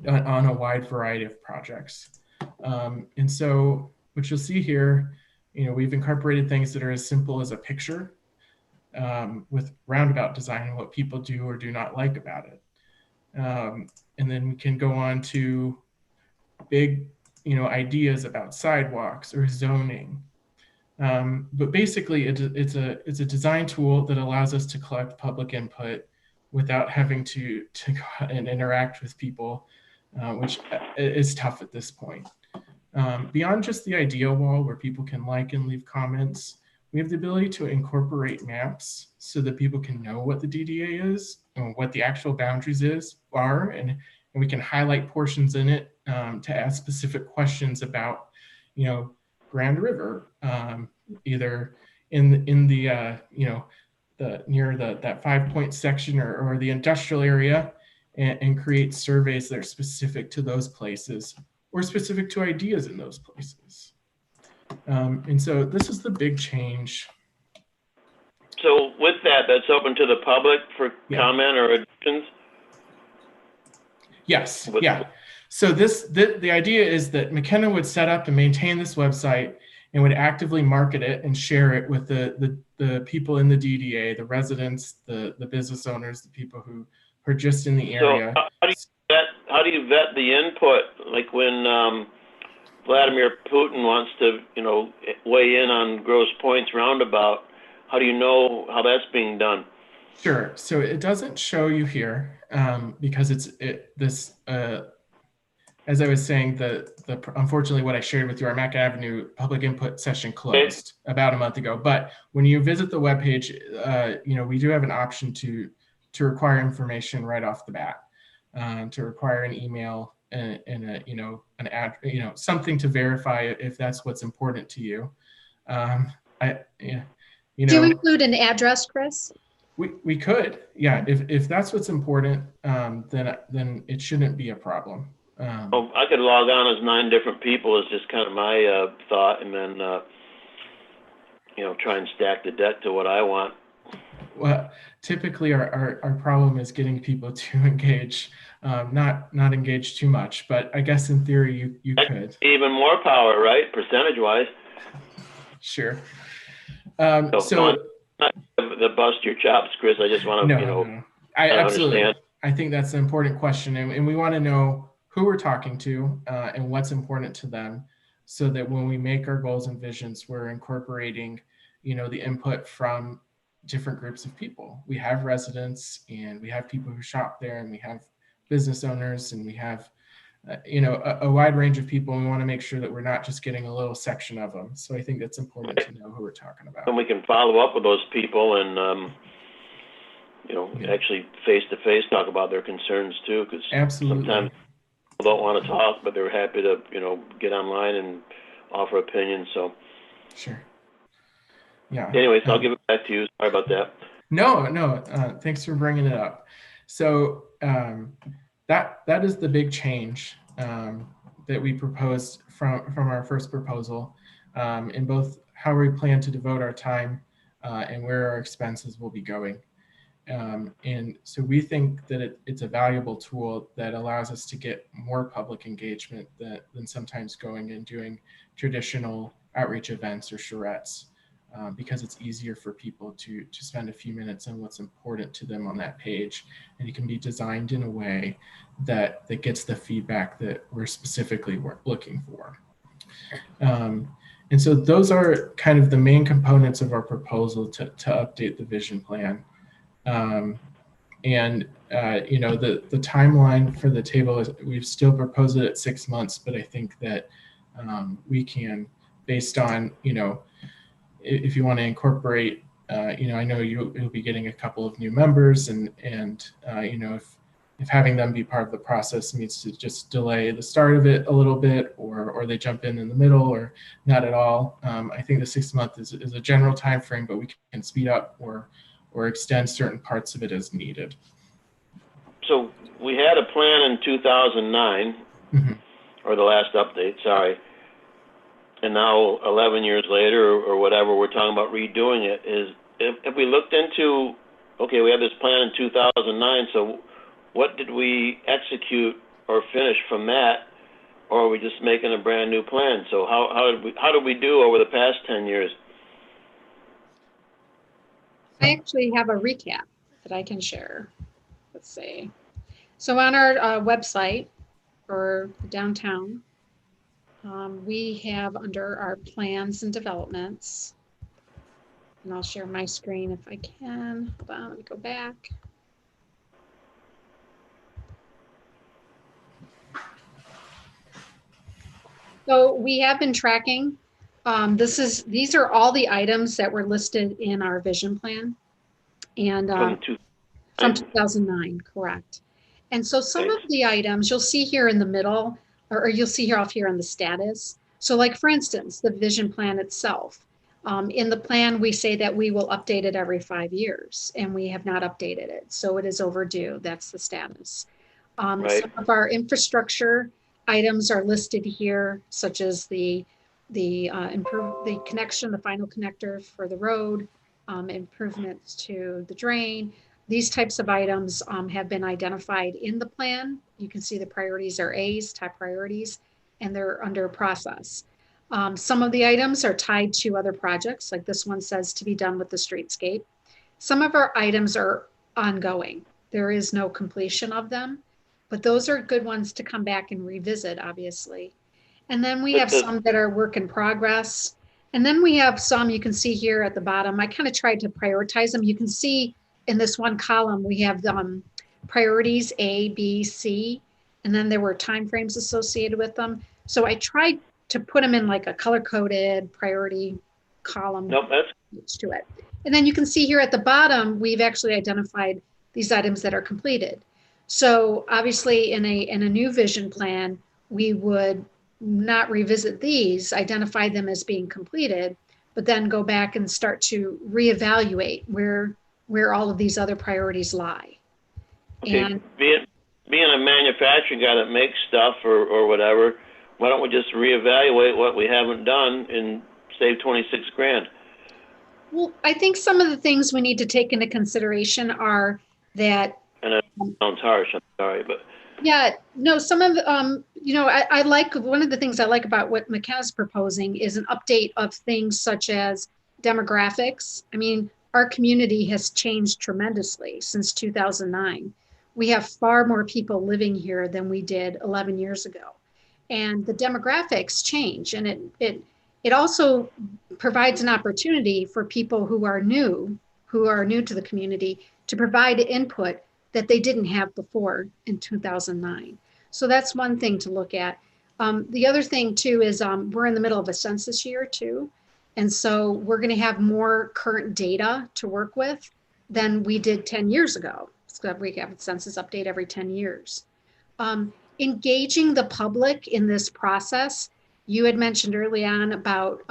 a wide variety of projects. And so what you'll see here, we've incorporated things that are as simple as a picture with roundabout design and what people do or do not like about it. And then we can go on to big, ideas about sidewalks or zoning. But basically it's a design tool that allows us to collect public input without having to go out and interact with people, which is tough at this point. Beyond just the idea wall where people can like and leave comments, we have the ability to incorporate maps so that people can know what the DDA is and what the actual boundaries are, and we can highlight portions in it to ask specific questions about, Grand River, either in the near that 5-point section or the industrial area, and create surveys that are specific to those places or specific to ideas in those places. And so this is the big change. So with that's open to the public for comment or additions? Yes, yeah. So the idea is that McKenna would set up and maintain this website and would actively market it and share it with the people in the DDA, the residents, the business owners, the people who are just in the area. So how do you vet the input? Like when Vladimir Putin wants to, weigh in on Grosse Point's roundabout, how do you know how that's being done? Sure. So it doesn't show you here because as I was saying, unfortunately what I shared with you, our Mac Avenue public input session closed about a month ago. But when you visit the webpage, we do have an option to require information right off the bat, to require an email and an ad, something to verify if that's what's important to you. Do you include an address, Chris? We could, yeah. If that's what's important, then it shouldn't be a problem. I could log on as 9 different people is just kind of my thought, and then try and stack the deck to what I want. Well, typically our problem is getting people to engage, not engage too much. But I guess in theory you could. Even more power, right? Percentage wise. Sure. So the bust your chops, Chris. I just want to no. I absolutely understand. I think that's an important question, and we want to know who we're talking to and what's important to them, so that when we make our goals and visions, we're incorporating, the input from different groups of people. We have residents, and we have people who shop there, and we have business owners, and we have, a wide range of people. And we want to make sure that we're not just getting a little section of them. So I think that's important to know who we're talking about. And we can follow up with those people and, actually face-to-face talk about their concerns too, because sometimes people don't want to talk, but they're happy to, get online and offer opinions. So, sure. Yeah. Anyways, I'll give it back to you. Sorry about that. No. Thanks for bringing it up. So that is the big change that we proposed from our first proposal, in both how we plan to devote our time and where our expenses will be going. And so we think that it's a valuable tool that allows us to get more public engagement than sometimes going and doing traditional outreach events or charrettes, because it's easier for people to spend a few minutes on what's important to them on that page. And it can be designed in a way that gets the feedback that we're specifically looking for. And so those are kind of the main components of our proposal to update the vision plan. The timeline for the table is, we've still proposed it at 6 months, but I think that we can, based on, if you want to incorporate, I know you'll be getting a couple of new members, and if having them be part of the process needs to just delay the start of it a little bit, or they jump in the middle, or not at all. I think the 6 month is a general time frame, but we can speed up or extend certain parts of it as needed. So we had a plan in 2009, or the last update, sorry. And now 11 years later or whatever, we're talking about redoing it. If we looked into, okay, we had this plan in 2009, so what did we execute or finish from that? Or are we just making a brand new plan? So how did we do over the past 10 years? I actually have a recap that I can share. Let's see. So on our website for downtown, we have under our plans and developments, and I'll share my screen if I can. Hold on, let me go back. So we have been tracking. These are all the items that were listed in our vision plan, and from 2009, correct. And so some of the items you'll see here in the middle, or you'll see here off here on the status. So like, for instance, the vision plan itself. In the plan, we say that we will update it every 5 years, and we have not updated it. So it is overdue. That's the status. Some of our infrastructure items are listed here, such as the connection, the final connector for the road, improvements to the drain. These types of items have been identified in the plan. You can see the priorities are A's, top priorities, and they're under process. Some of the items are tied to other projects, like this one says to be done with the streetscape. Some of our items are ongoing. There is no completion of them, but those are good ones to come back and revisit, obviously. And then we have some that are work in progress. And then we have some, you can see here at the bottom, I kind of tried to prioritize them. You can see in this one column, we have priorities A, B, C, and then there were timeframes associated with them. So I tried to put them in like a color-coded priority column to it. And then you can see here at the bottom, we've actually identified these items that are completed. So obviously in a new vision plan, we would not revisit these, identify them as being completed, but then go back and start to reevaluate where all of these other priorities lie. Okay, And being a manufacturing guy that makes stuff or whatever, why don't we just reevaluate what we haven't done and save 26 grand? well, I think some of the things we need to take into consideration are that. And it sounds harsh, I'm sorry, but. Yeah, no, some of, I like, one of the things I like about what McKenna's proposing is an update of things such as demographics. I mean, our community has changed tremendously since 2009. We have far more people living here than we did 11 years ago. And the demographics change, and it also provides an opportunity for people who are new to the community to provide input that they didn't have before in 2009. So that's one thing to look at. The other thing too is we're in the middle of a census year too. And so we're gonna have more current data to work with than we did 10 years ago. So we have a census update every 10 years. Engaging the public in this process. You had mentioned early on about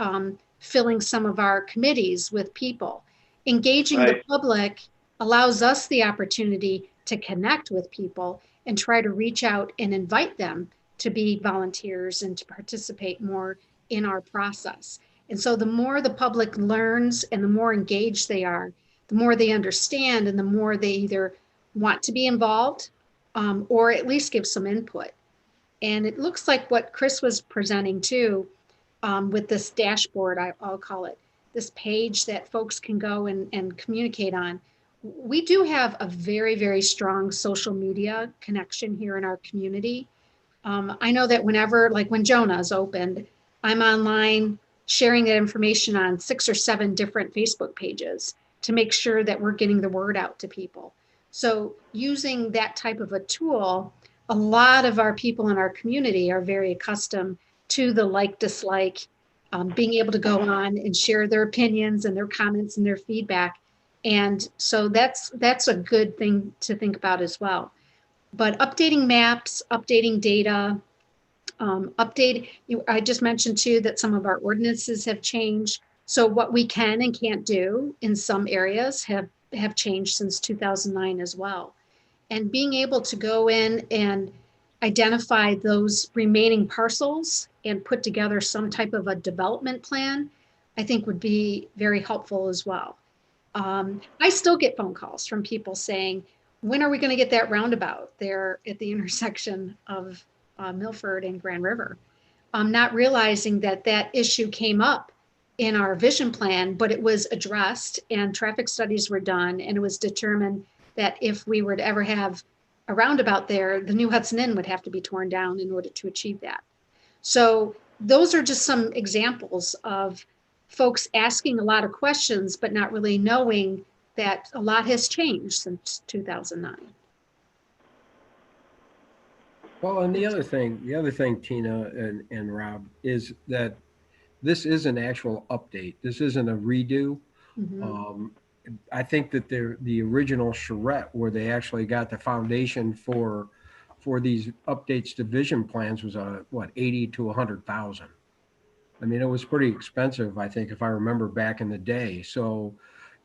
filling some of our committees with people. Engaging the public allows us the opportunity to connect with people and try to reach out and invite them to be volunteers and to participate more in our process. And so the more the public learns and the more engaged they are, the more they understand and the more they either want to be involved or at least give some input. And it looks like what Chris was presenting too, with this dashboard, I'll call it, this page that folks can go and communicate on. We do have a very, very strong social media connection here in our community. I know that whenever, like when Jonas opened, I'm online sharing that information on 6 or 7 different Facebook pages to make sure that we're getting the word out to people. So using that type of a tool, a lot of our people in our community are very accustomed to the like, dislike, being able to go on and share their opinions and their comments and their feedback. And so that's a good thing to think about as well. But updating maps, updating data, I just mentioned too that some of our ordinances have changed. So what we can and can't do in some areas have changed since 2009 as well. And being able to go in and identify those remaining parcels and put together some type of a development plan, I think would be very helpful as well. I still get phone calls from people saying, when are we going to get that roundabout there at the intersection of Milford and Grand River? Not realizing that that issue came up in our vision plan, but it was addressed and traffic studies were done, and it was determined that if we were to ever have a roundabout there, the new Hudson Inn would have to be torn down in order to achieve that. So those are just some examples of folks asking a lot of questions, but not really knowing that a lot has changed since 2009. Well, and the other thing, Tina and Rob, is that this is an actual update. This isn't a redo. Mm-hmm. I think that the original charrette where they actually got the foundation for these updates to vision plans was what, 80 to 100,000. I mean, it was pretty expensive, I think, if I remember back in the day. So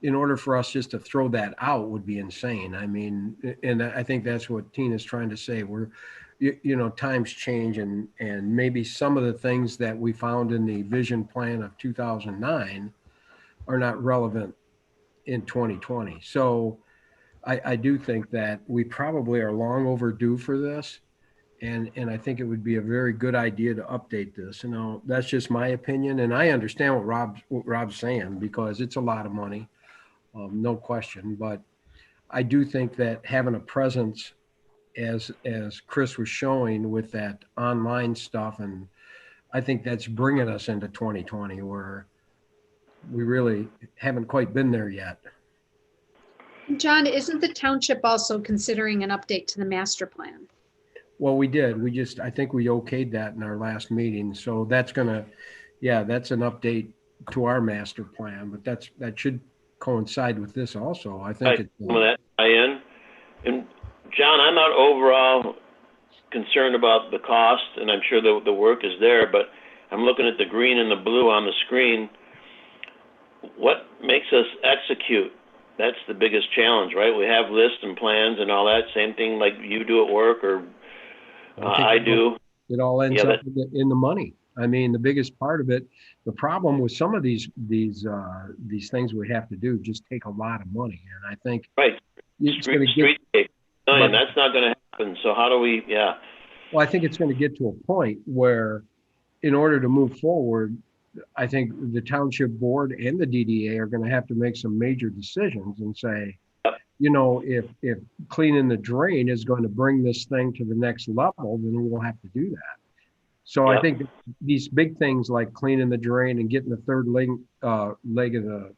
in order for us just to throw that out would be insane. I mean, and I think that's what Tina's trying to say. Times change, and maybe some of the things that we found in the vision plan of 2009 are not relevant in 2020. So I do think that we probably are long overdue for this. And I think it would be a very good idea to update this. That's just my opinion. And I understand what Rob's saying, because it's a lot of money, no question. But I do think that having a presence, as Chris was showing with that online stuff, and I think that's bringing us into 2020 where we really haven't quite been there yet. John, isn't the township also considering an update to the master plan? Well, we did. I think we okayed that in our last meeting. So that's that's an update to our master plan, but that should coincide with this also. I think it's. Some of that tie-in. And John, I'm not overall concerned about the cost, and I'm sure the work is there, but I'm looking at the green and the blue on the screen. What makes us execute? That's the biggest challenge, right? We have lists and plans and all that, same thing like you do at work or I do. It all ends up in the money. I mean, the biggest part of it, the problem with some of these things we have to do just take a lot of money. And I think streetscape, that's not going to happen. So how do we, Well, I think it's going to get to a point where in order to move forward, I think the township board and the DDA are going to have to make some major decisions and say, you know, if cleaning the drain is going to bring this thing to the next level, then we'll have to do that. So I think these big things like cleaning the drain and getting the third leg of the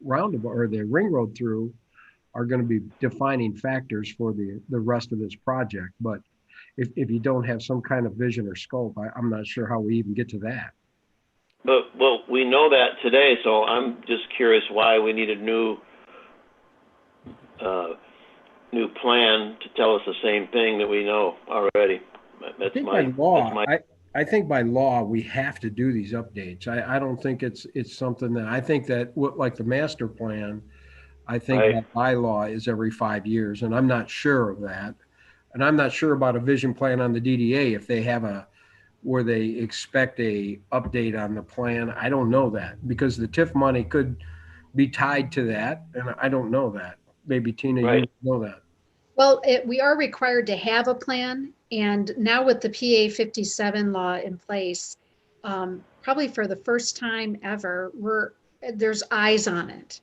roundabout or the ring road through are going to be defining factors for the rest of this project. But if you don't have some kind of vision or scope, I'm not sure how we even get to that. But, well, we know that today, so I'm just curious why we need a new plan to tell us the same thing that we know already. I think by law, we have to do these updates. I don't think it's something that, I think that like the master plan, I think that bylaw is every 5 years, and I'm not sure of that. And I'm not sure about a vision plan on the DDA, if they have where they expect a update on the plan. I don't know that, because the TIF money could be tied to that, and I don't know that. Maybe Tina, you know that. Well, we are required to have a plan, and now with the PA 57 law in place, probably for the first time ever, there's eyes on it.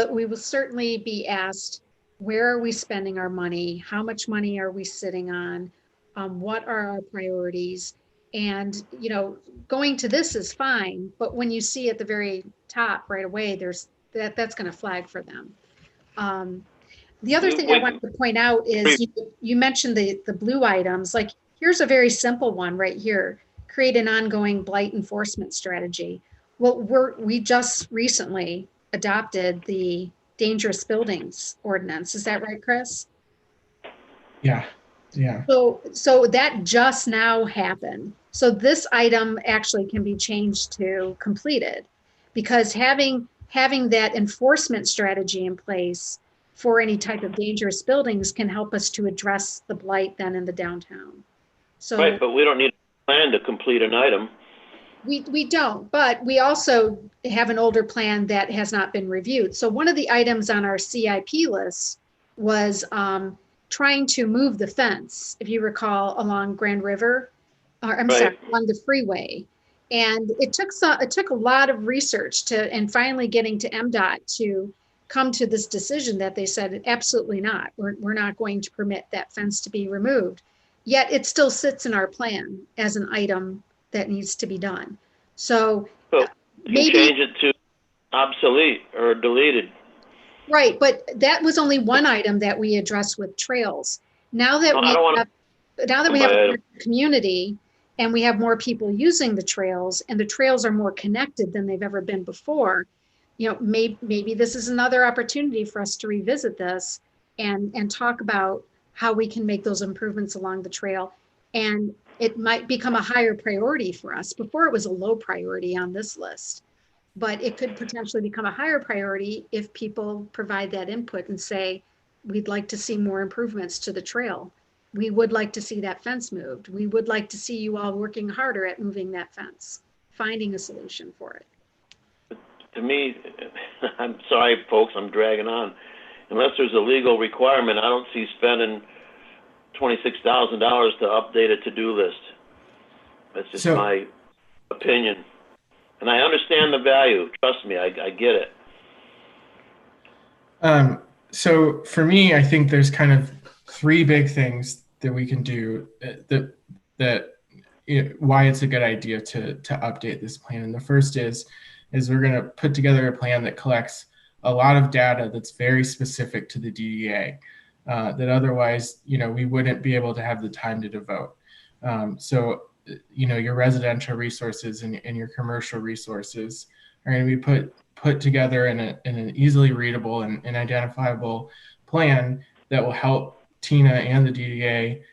We will certainly be asked, where are we spending our money? How much money are we sitting on? What are our priorities? And, you know, going to this is fine, but when you see at the very top right away, that's going to flag for them. The other thing I wanted to point out is you mentioned the blue items. Like, here's a very simple one right here: create an ongoing blight enforcement strategy. Well, we just recently adopted the dangerous buildings ordinance. Is that right, Chris? Yeah. So that just now happened. So this item actually can be changed to completed, because having that enforcement strategy in place for any type of dangerous buildings can help us to address the blight then in the downtown. So right, but we don't need a plan to complete an item. We don't, but we also have an older plan that has not been reviewed. So one of the items on our CIP list was trying to move the fence, if you recall, along Grand River, sorry, along the freeway. And it took a lot of research and finally getting to MDOT to come to this decision that they said, absolutely not. We're not going to permit that fence to be removed. Yet it still sits in our plan as an item that needs to be done. So maybe change it to obsolete or deleted. Right, but that was only one item that we addressed with trails. Now that we have a community and we have more people using the trails, and the trails are more connected than they've ever been before, you know, maybe this is another opportunity for us to revisit this and talk about how we can make those improvements along the trail. And it might become a higher priority for us. Before it was a low priority on this list, but it could potentially become a higher priority if people provide that input and say, we'd like to see more improvements to the trail. We would like to see that fence moved. We would like to see you all working harder at moving that fence, finding a solution for it. To me, I'm sorry, folks, I'm dragging on. Unless there's a legal requirement, I don't see spending $26,000 to update a to-do list. That's just my opinion. And I understand the value. Trust me, I get it. So for me, I think there's kind of three big things that we can do why it's a good idea to update this plan. And the first is we're going to put together a plan that collects a lot of data that's very specific to the DDA. that otherwise, we wouldn't be able to have the time to devote. So, your residential resources and your commercial resources are going to be put together in an easily readable and identifiable plan that will help Tina and the DDA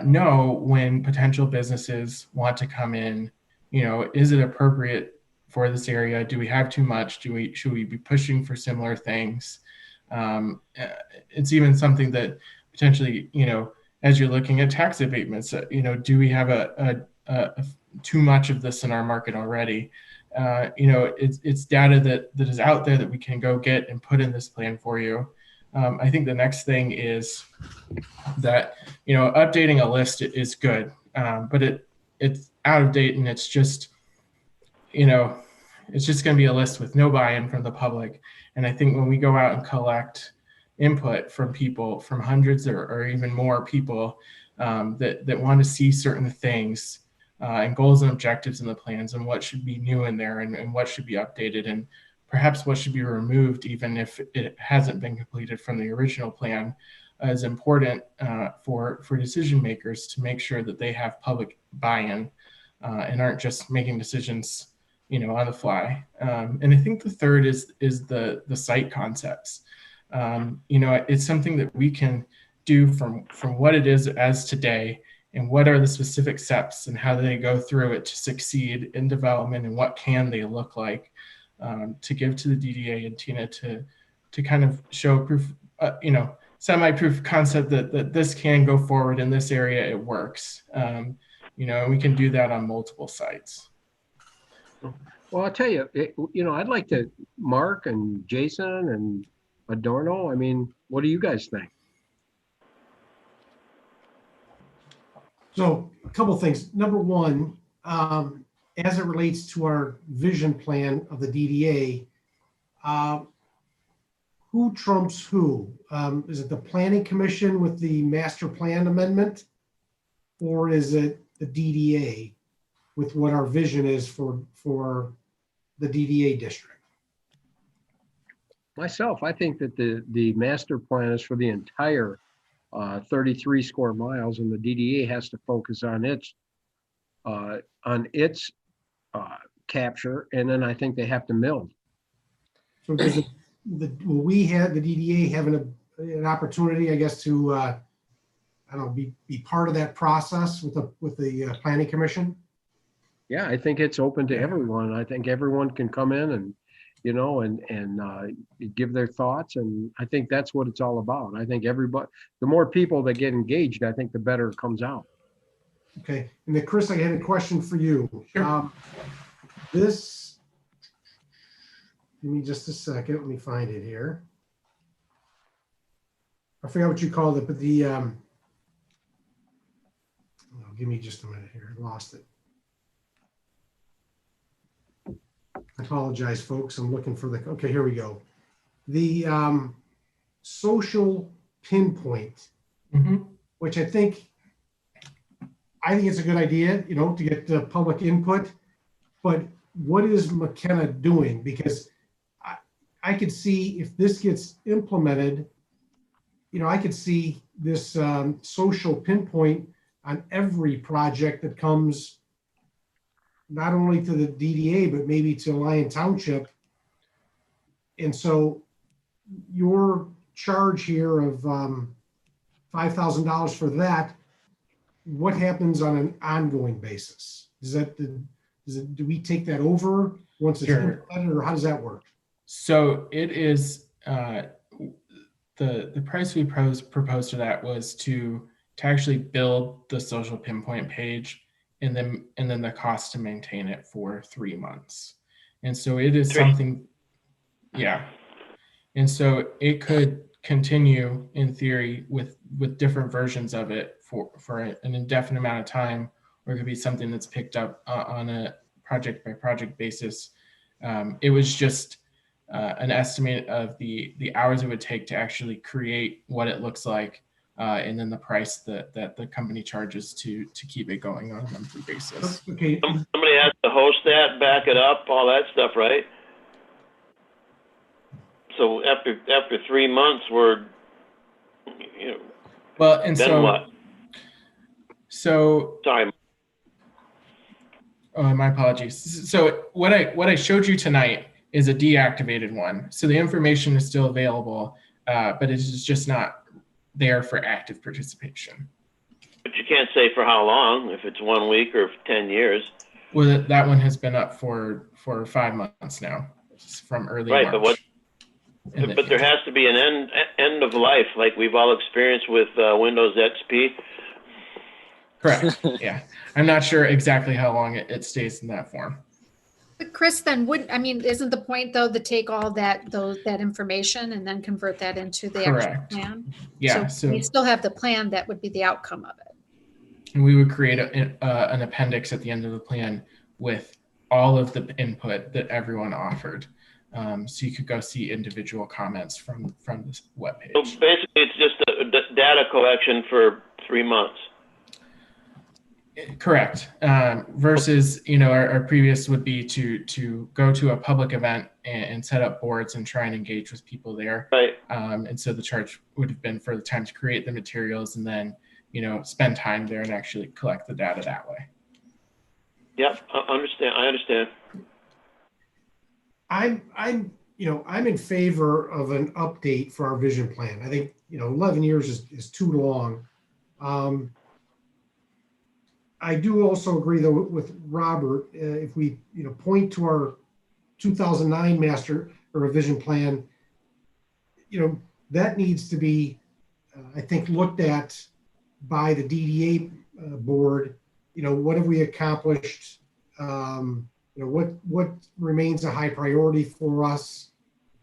know when potential businesses want to come in. Is it appropriate for this area? Do we have too much? Should we be pushing for similar things? It's even something that potentially, as you're looking at tax abatements, do we have a too much of this in our market already? It's data that is out there that we can go get and put in this plan for you. I think the next thing is that, updating a list is good, but it's out of date, and it's just, it's just going to be a list with no buy-in from the public. And I think when we go out and collect input from people, from hundreds or even more people that want to see certain things and goals and objectives in the plans, and what should be new in there, and what should be updated, and perhaps what should be removed, even if it hasn't been completed from the original plan, is important for decision makers to make sure that they have public buy-in and aren't just making decisions on the fly. And I think the third is the site concepts. It's something that we can do from what it is as today, and what are the specific steps and how do they go through it to succeed in development, and what can they look like, to give to the DDA and Tina to kind of show proof, semi-proof concept that this can go forward in this area, it works. And we can do that on multiple sites. Well, I'll tell you, I'd like to, Mark and Jason and Adorno, what do you guys think? So a couple of things. Number one, as it relates to our vision plan of the DDA, who trumps who? Is it the Planning Commission with the master plan amendment? Or is it the DDA with what our vision is for the DDA district? Myself, I think that the master plan is for the entire 33 square miles, and the DDA has to focus on its capture, and then I think they have to mill. So does will we have the DDA having an opportunity, I guess, to be part of that process with the Planning Commission? Yeah, I think it's open to everyone. I think everyone can come in and and give their thoughts, and I think that's what it's all about. I think everybody, the more people that get engaged, I think the better it comes out. Okay, and then Chris, I had a question for you. Sure. This, give me just a second. Let me find it here. I forgot what you called it, but give me just a minute here. I lost it. I apologize, folks. I'm looking for okay, here we go. The social pinpoint, which I think it's a good idea, to get the public input. But what is McKenna doing? Because I could see if this gets implemented, I could see this social pinpoint on every project that comes not only to the DDA, but maybe to Lyon Township. And so your charge here of $5,000 for that, what happens on an ongoing basis? Do we take that over once it's implemented, or how does that work? So it is, the price we proposed to that was to actually build the social pinpoint page, and then the cost to maintain it for 3 months. And so it is something, yeah. And so it could continue in theory with different versions of it for an indefinite amount of time, or it could be something that's picked up on a project by project basis. It was just an estimate of the hours it would take to actually create what it looks like, and then the price that the company charges to keep it going on a monthly basis. Okay. Somebody has to host that, back it up, all that stuff, right? So after 3 months, You know, Well, and then so, what? Sorry. Oh, my apologies. So what I showed you tonight is a deactivated one. So the information is still available, but it's just not there for active participation. But you can't say for how long, if it's 1 week or 10 years. Well, that one has been up for 5 months now, from early Right, March. but there has to be an end of life, like we've all experienced with Windows XP. Correct. Yeah, I'm not sure exactly how long it stays in that form. But Chris, then isn't the point though to take all that information and then convert that into the actual plan? Yeah. So we still have the plan that would be the outcome of it. And we would create an appendix at the end of the plan with all of the input that everyone offered. So you could go see individual comments from this webpage. So basically, it's just a data collection for 3 months. Correct. Versus, our previous would be to go to a public event and set up boards and try and engage with people there. Right. And so the charge would have been for the time to create the materials and then, spend time there and actually collect the data that way. Yep, I understand. I'm in favor of an update for our vision plan. I think, 11 years is too long. I do also agree though with Robert, if we, point to our 2009 master or revision plan, that needs to be, I think, looked at by the DDA board. What have we accomplished? What remains a high priority for us?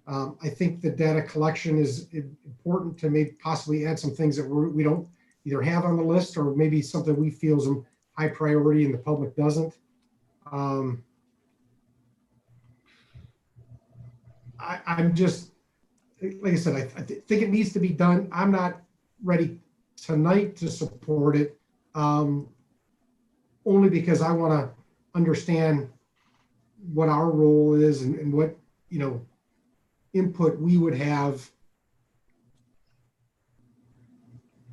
I think the data collection is important to maybe possibly add some things that we don't either have on the list or maybe something we feel is a high priority and the public doesn't. I'm just, like I said, I think it needs to be done. I'm not ready tonight to support it, only because I want to understand what our role is and what, input we would have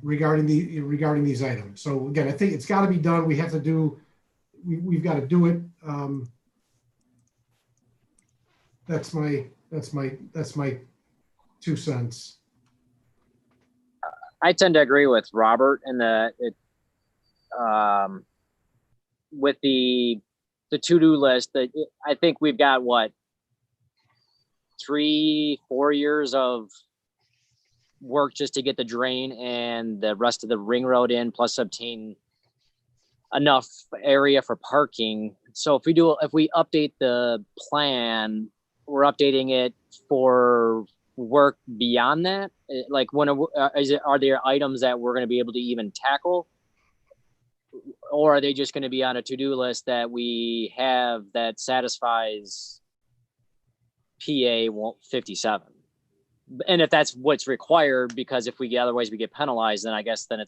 regarding these items. So again, I think it's got to be done. We have to do, we've got to do it. That's my 2 cents. I tend to agree with Robert in that with the to-do list, that I think we've got 3-4 years of work just to get the drain and the rest of the ring road in, plus obtain enough area for parking. So if we update the plan, we're updating it for work beyond that. Like are there items that we're going to be able to even tackle, or are they just going to be on a to-do list that we have that satisfies PA 57? And if that's what's required, because if we otherwise we get penalized, then I guess it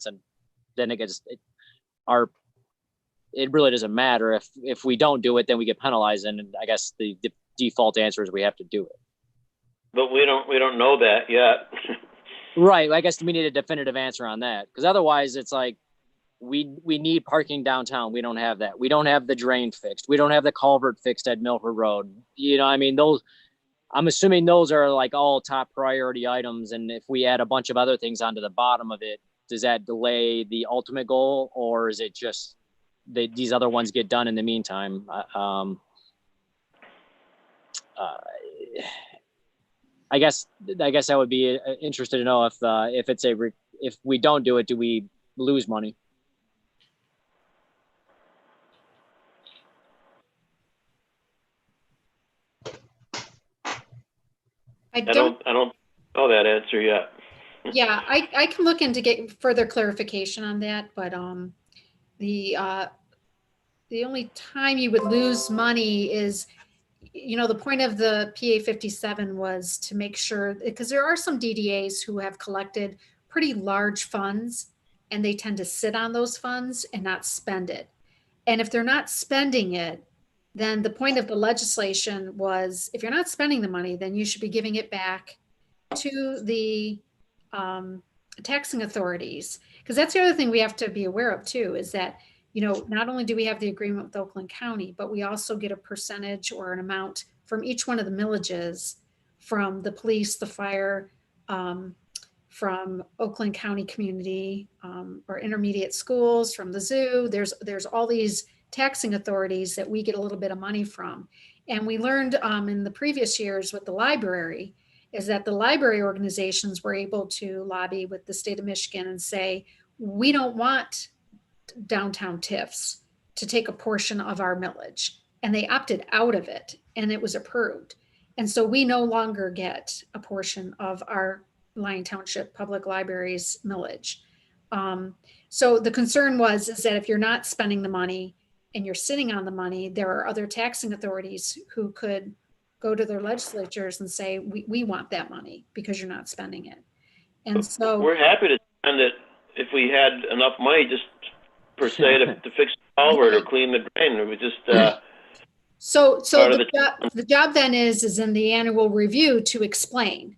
really doesn't matter. If we don't do it, then we get penalized, and I guess the default answer is we have to do it. But we don't know that yet. Right. I guess we need a definitive answer on that, because otherwise it's like we need parking downtown. We don't have that. We don't have the drain fixed. We don't have the culvert fixed at Milford Road. Those. I'm assuming those are like all top priority items. And if we add a bunch of other things onto the bottom of it, does that delay the ultimate goal, or is it just that these other ones get done in the meantime? I guess I would be interested to know if we don't do it, do we lose money? I don't know that answer yet. Yeah, I can look into get further clarification on that, but the only time you would lose money is, the point of the PA 57 was to make sure, because there are some DDAs who have collected pretty large funds and they tend to sit on those funds and not spend it. And if they're not spending it, then the point of the legislation was, if you're not spending the money, then you should be giving it back to the taxing authorities, because that's the other thing we have to be aware of too, is that, not only do we have the agreement with Oakland County, but we also get a percentage or an amount from each one of the millages, from the police, the fire, from Oakland County community, or intermediate schools, from the zoo. There's all these taxing authorities that we get a little bit of money from. And we learned in the previous years with the library is that the library organizations were able to lobby with the state of Michigan and say, we don't want downtown TIFs to take a portion of our millage. And they opted out of it, and it was approved. And so we no longer get a portion of our Lyon Township Public Library's millage. So the concern is that if you're not spending the money and you're sitting on the money, there are other taxing authorities who could go to their legislatures and say, we want that money because you're not spending it. And so we're happy to spend it if we had enough money, just per se, to fix the culvert or clean the drain. We just so the job then is in the annual review to explain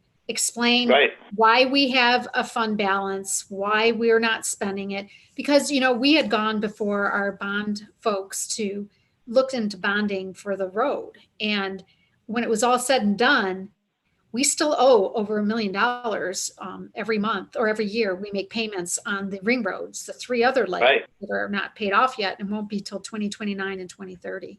right. why we have a fund balance, why we're not spending it, because we had gone before our bond folks to look into bonding for the road, and when it was all said and done, we still owe over $1 million every month or every year. We make payments on the ring roads, the 3 other legs right. that are not paid off yet and won't be till 2029 and 2030.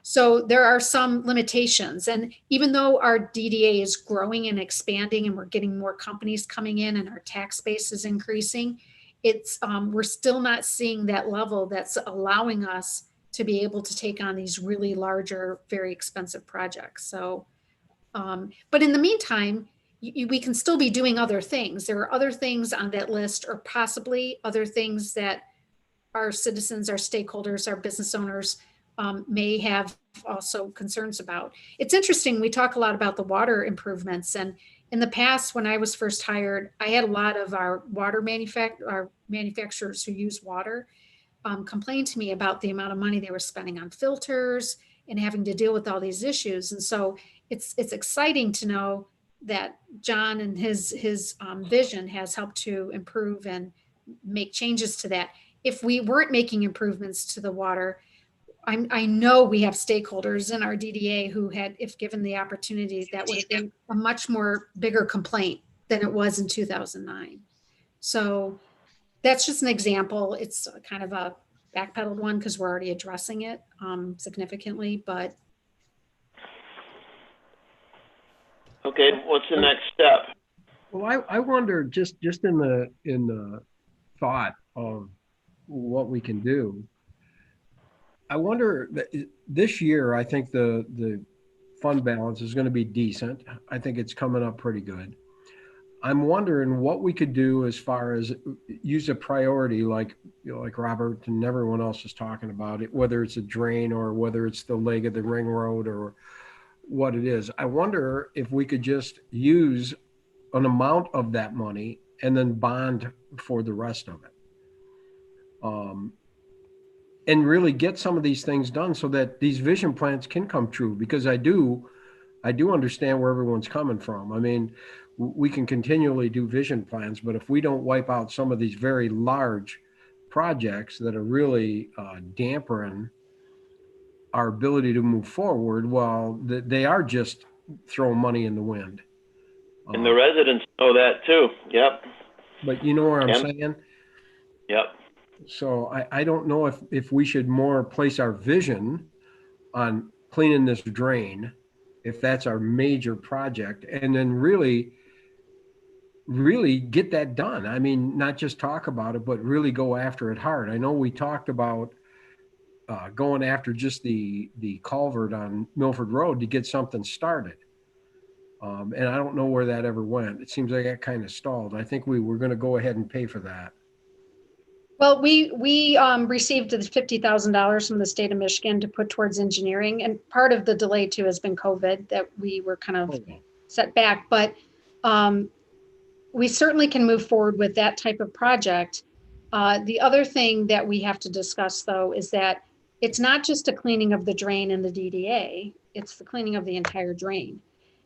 So there are some limitations. And even though our DDA is growing and expanding and we're getting more companies coming in and our tax base is increasing, we're still not seeing that level that's allowing us to be able to take on these really larger, very expensive projects. So, but in the meantime, we can still be doing other things. There are other things on that list, or possibly other things that our citizens, our stakeholders, our business owners may have also concerns about. It's interesting, we talk a lot about the water improvements, and in the past, when I was first hired, I had a lot of our manufacturers who use water complained to me about the amount of money they were spending on filters and having to deal with all these issues. And so it's exciting to know that John and his vision has helped to improve and make changes to that. If we weren't making improvements to the water, I know we have stakeholders in our DDA who had, if given the opportunity, that would have been a much more bigger complaint than it was in 2009. So that's just an example. It's kind of a backpedaled one because we're already addressing it significantly, but. Okay, what's the next step? Well, I wonder, just in the thought of what we can do, I wonder that this year, I think the fund balance is going to be decent. I think it's coming up pretty good. I'm wondering what we could do as far as use a priority, like Robert and everyone else is talking about it, whether it's a drain or whether it's the leg of the ring road or what it is. I wonder if we could just use an amount of that money and then bond for the rest of it. And really get some of these things done so that these vision plans can come true, because I do understand where everyone's coming from. I mean, we can continually do vision plans, but if we don't wipe out some of these very large projects that are really dampening our ability to move forward, well, they are just throwing money in the wind. And the residents know that too. Yep. But you know what I'm saying? Yep. So I don't know if we should more place our vision on cleaning this drain, if that's our major project, and then really get that done. I mean, not just talk about it, but really go after it hard. I know we talked about going after just the culvert on Milford Road to get something started. And I don't know where that ever went. It seems like that kind of stalled. I think we were going to go ahead and pay for that. Well, we received the $50,000 from the state of Michigan to put towards engineering, and part of the delay too has been COVID, that we were kind of set back. But we certainly can move forward with that type of project. The other thing that we have to discuss, though, is that it's not just a cleaning of the drain in the DDA; it's the cleaning of the entire drain.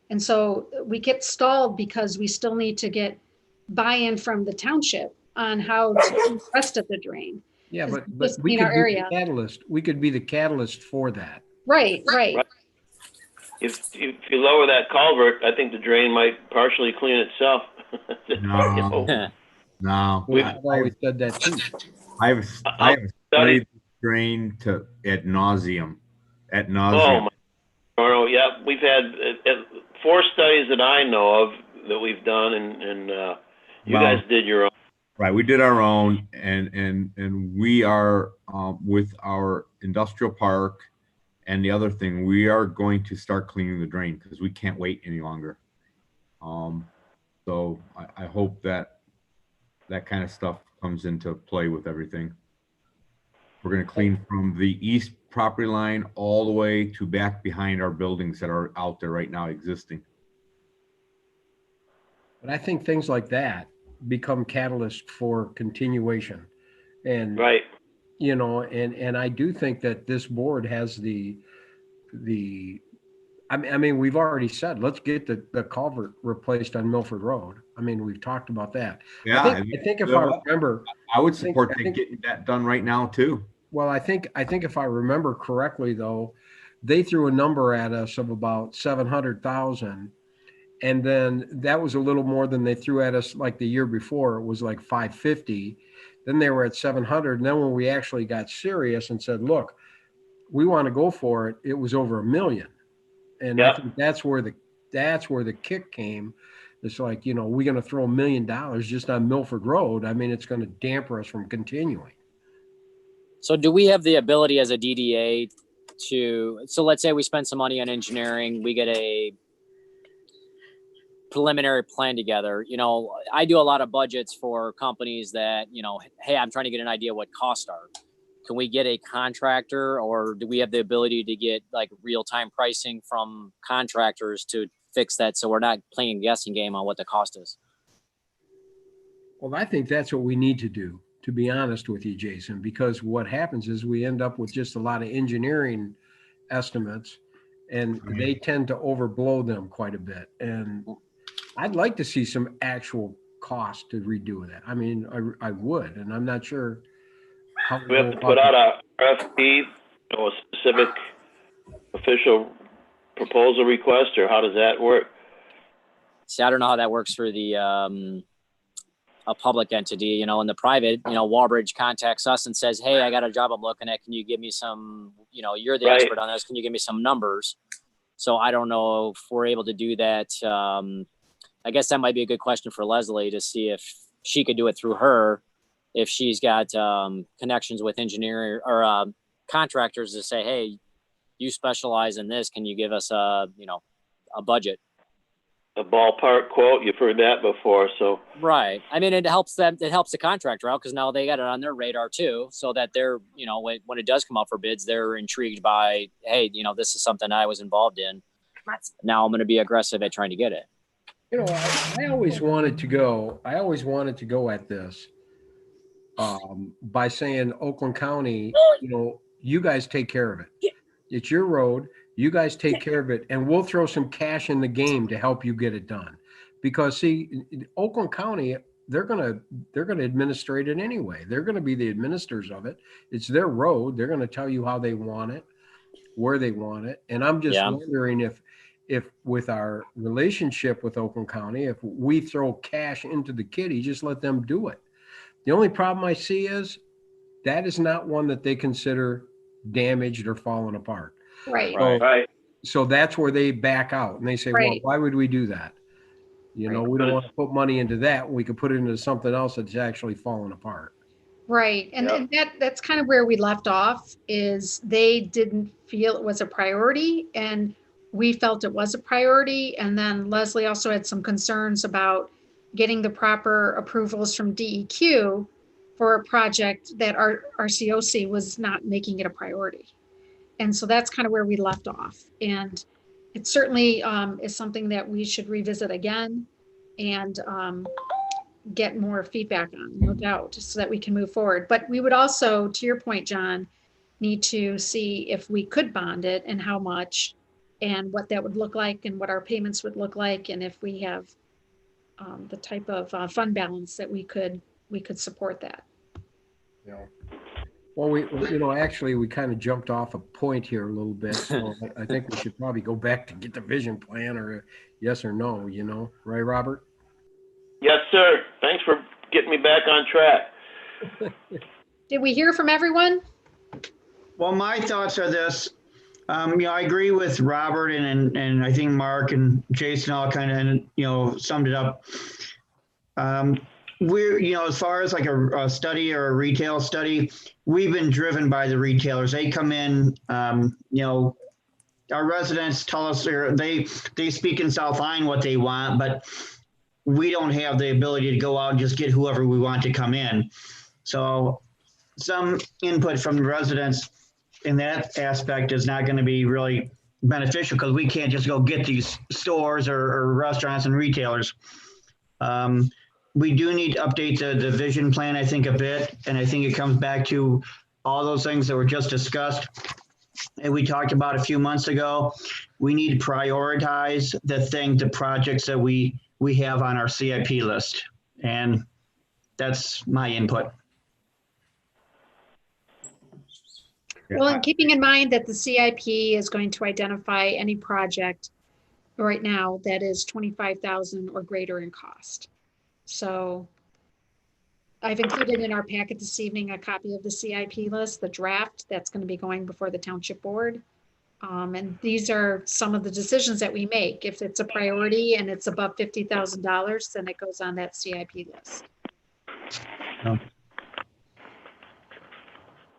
And so we get stalled because we still need to get buy-in from the township on how to do the rest of the drain. Yeah, but Just we in could our be area. the catalyst. We could be the catalyst for that. Right. If you lower that culvert, I think the drain might partially clean itself. No. No. I've always said that too. I've studied the drain ad nauseum. Oh my! Oh yeah, we've had 4 studies that I know of that we've done, and you guys did your own. Right, we did our own, and we are with our industrial park, and the other thing, we are going to start cleaning the drain because we can't wait any longer. So I hope that kind of stuff comes into play with everything. We're going to clean from the east property line all the way to back behind our buildings that are out there right now existing. But I think things like that become catalyst for continuation. And, right. You know, and I do think that this board has I mean, we've already said, let's get the culvert replaced on Milford Road. I mean, we've talked about that. Yeah. I think if I remember, I would support getting that done right now too. Well, I think if I remember correctly, though, they threw a number at us of about 700,000, and then that was a little more than they threw at us like the year before. It was like 550. Then they were at 700, and then when we actually got serious and said, "Look, we want to go for it," it was over $1 million, and I think that's where the kick came. It's like, you know, we're going to throw $1 million just on Milford Road. I mean, it's going to damper us from continuing. So do we have the ability as a DDA so let's say we spend some money on engineering, we get a preliminary plan together. You know, I do a lot of budgets for companies that, you know, hey, I'm trying to get an idea what costs are. Can we get a contractor, or do we have the ability to get like real-time pricing from contractors to fix that so we're not playing a guessing game on what the cost is? Well, I think that's what we need to do, to be honest with you, Jason, because what happens is we end up with just a lot of engineering estimates, and they tend to overblow them quite a bit. And I'd like to see some actual cost to redo that. I mean, I would, and I'm not sure how we have to put out a RFP or a specific official proposal request, or how does that work? See, I don't know how that works for the a public entity, you know. In the private, you know, Wallbridge contacts us and says, hey, I got a job I'm looking at. Can you give me some, you know, you're the expert on this. Can you give me some numbers? So I don't know if we're able to do that. I guess that might be a good question for Leslie to see if she could do it through her, if she's got connections with engineering or contractors to say, hey, you specialize in this. Can you give us a budget? A ballpark quote. You've heard that before. So right. I mean, it helps them. It helps the contractor out because now they got it on their radar too, so that they're, you know, when it does come out for bids, they're intrigued by, hey, you know, this is something I was involved in. Now I'm going to be aggressive at trying to get it. You know, I always wanted to go at this by saying, Oakland County, you know, you guys take care of it. It's your road. You guys take care of it, and we'll throw some cash in the game to help you get it done. Because see, Oakland County, they're gonna administrate it anyway. They're gonna be the administrators of it. It's their road. They're gonna tell you how they want it, where they want it. And I'm just wondering if with our relationship with Oakland County, if we throw cash into the kitty, just let them do it. The only problem I see is that is not one that they consider damaged or falling apart. Right. So that's where they back out and they say, well, why would we do that? You know, we don't want to put money into that. We could put it into something else that's actually falling apart. Right. And that's kind of where we left off, is they didn't feel it was a priority, and we felt it was a priority. And then Leslie also had some concerns about getting the proper approvals from DEQ for a project that our COC was not making it a priority. And so that's kind of where we left off. And it certainly is something that we should revisit again and get more feedback on, no doubt, so that we can move forward. But we would also, to your point, John, need to see if we could bond it and how much and what that would look like and what our payments would look like. And if we have the type of fund balance that we could support that. Yeah. Well, actually, we kind of jumped off a point here a little bit. So I think we should probably go back to get the vision plan, or a yes or no, right, Robert? Yes, sir. Thanks for getting me back on track. Did we hear from everyone? Well, my thoughts are this. I agree with Robert and I think Mark and Jason all kind of, summed it up. We're, as far as like a study or a retail study, we've been driven by the retailers. They come in, our residents tell us they speak in South Line what they want, but we don't have the ability to go out and just get whoever we want to come in. So some input from the residents in that aspect is not going to be really beneficial because we can't just go get these stores or restaurants and retailers. We do need to update the vision plan, I think, a bit. And I think it comes back to all those things that were just discussed and we talked about a few months ago. We need to prioritize the projects that we have on our CIP list. And that's my input. Well, and keeping in mind that the CIP is going to identify any project right now that is 25,000 or greater in cost. So I've included in our packet this evening a copy of the CIP list, the draft that's going to be going before the Township Board. And these are some of the decisions that we make. If it's a priority and it's above $50,000, then it goes on that CIP list. Oh.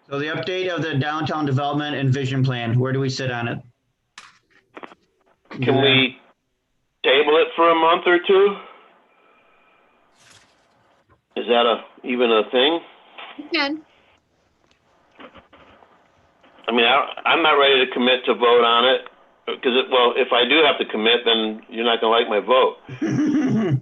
So the update of the downtown development and vision plan, where do we sit on it? Can we table it for a month or two? Is that even a thing? You can. I mean, I'm not ready to commit to vote on it because, if I do have to commit, then you're not going to like my vote.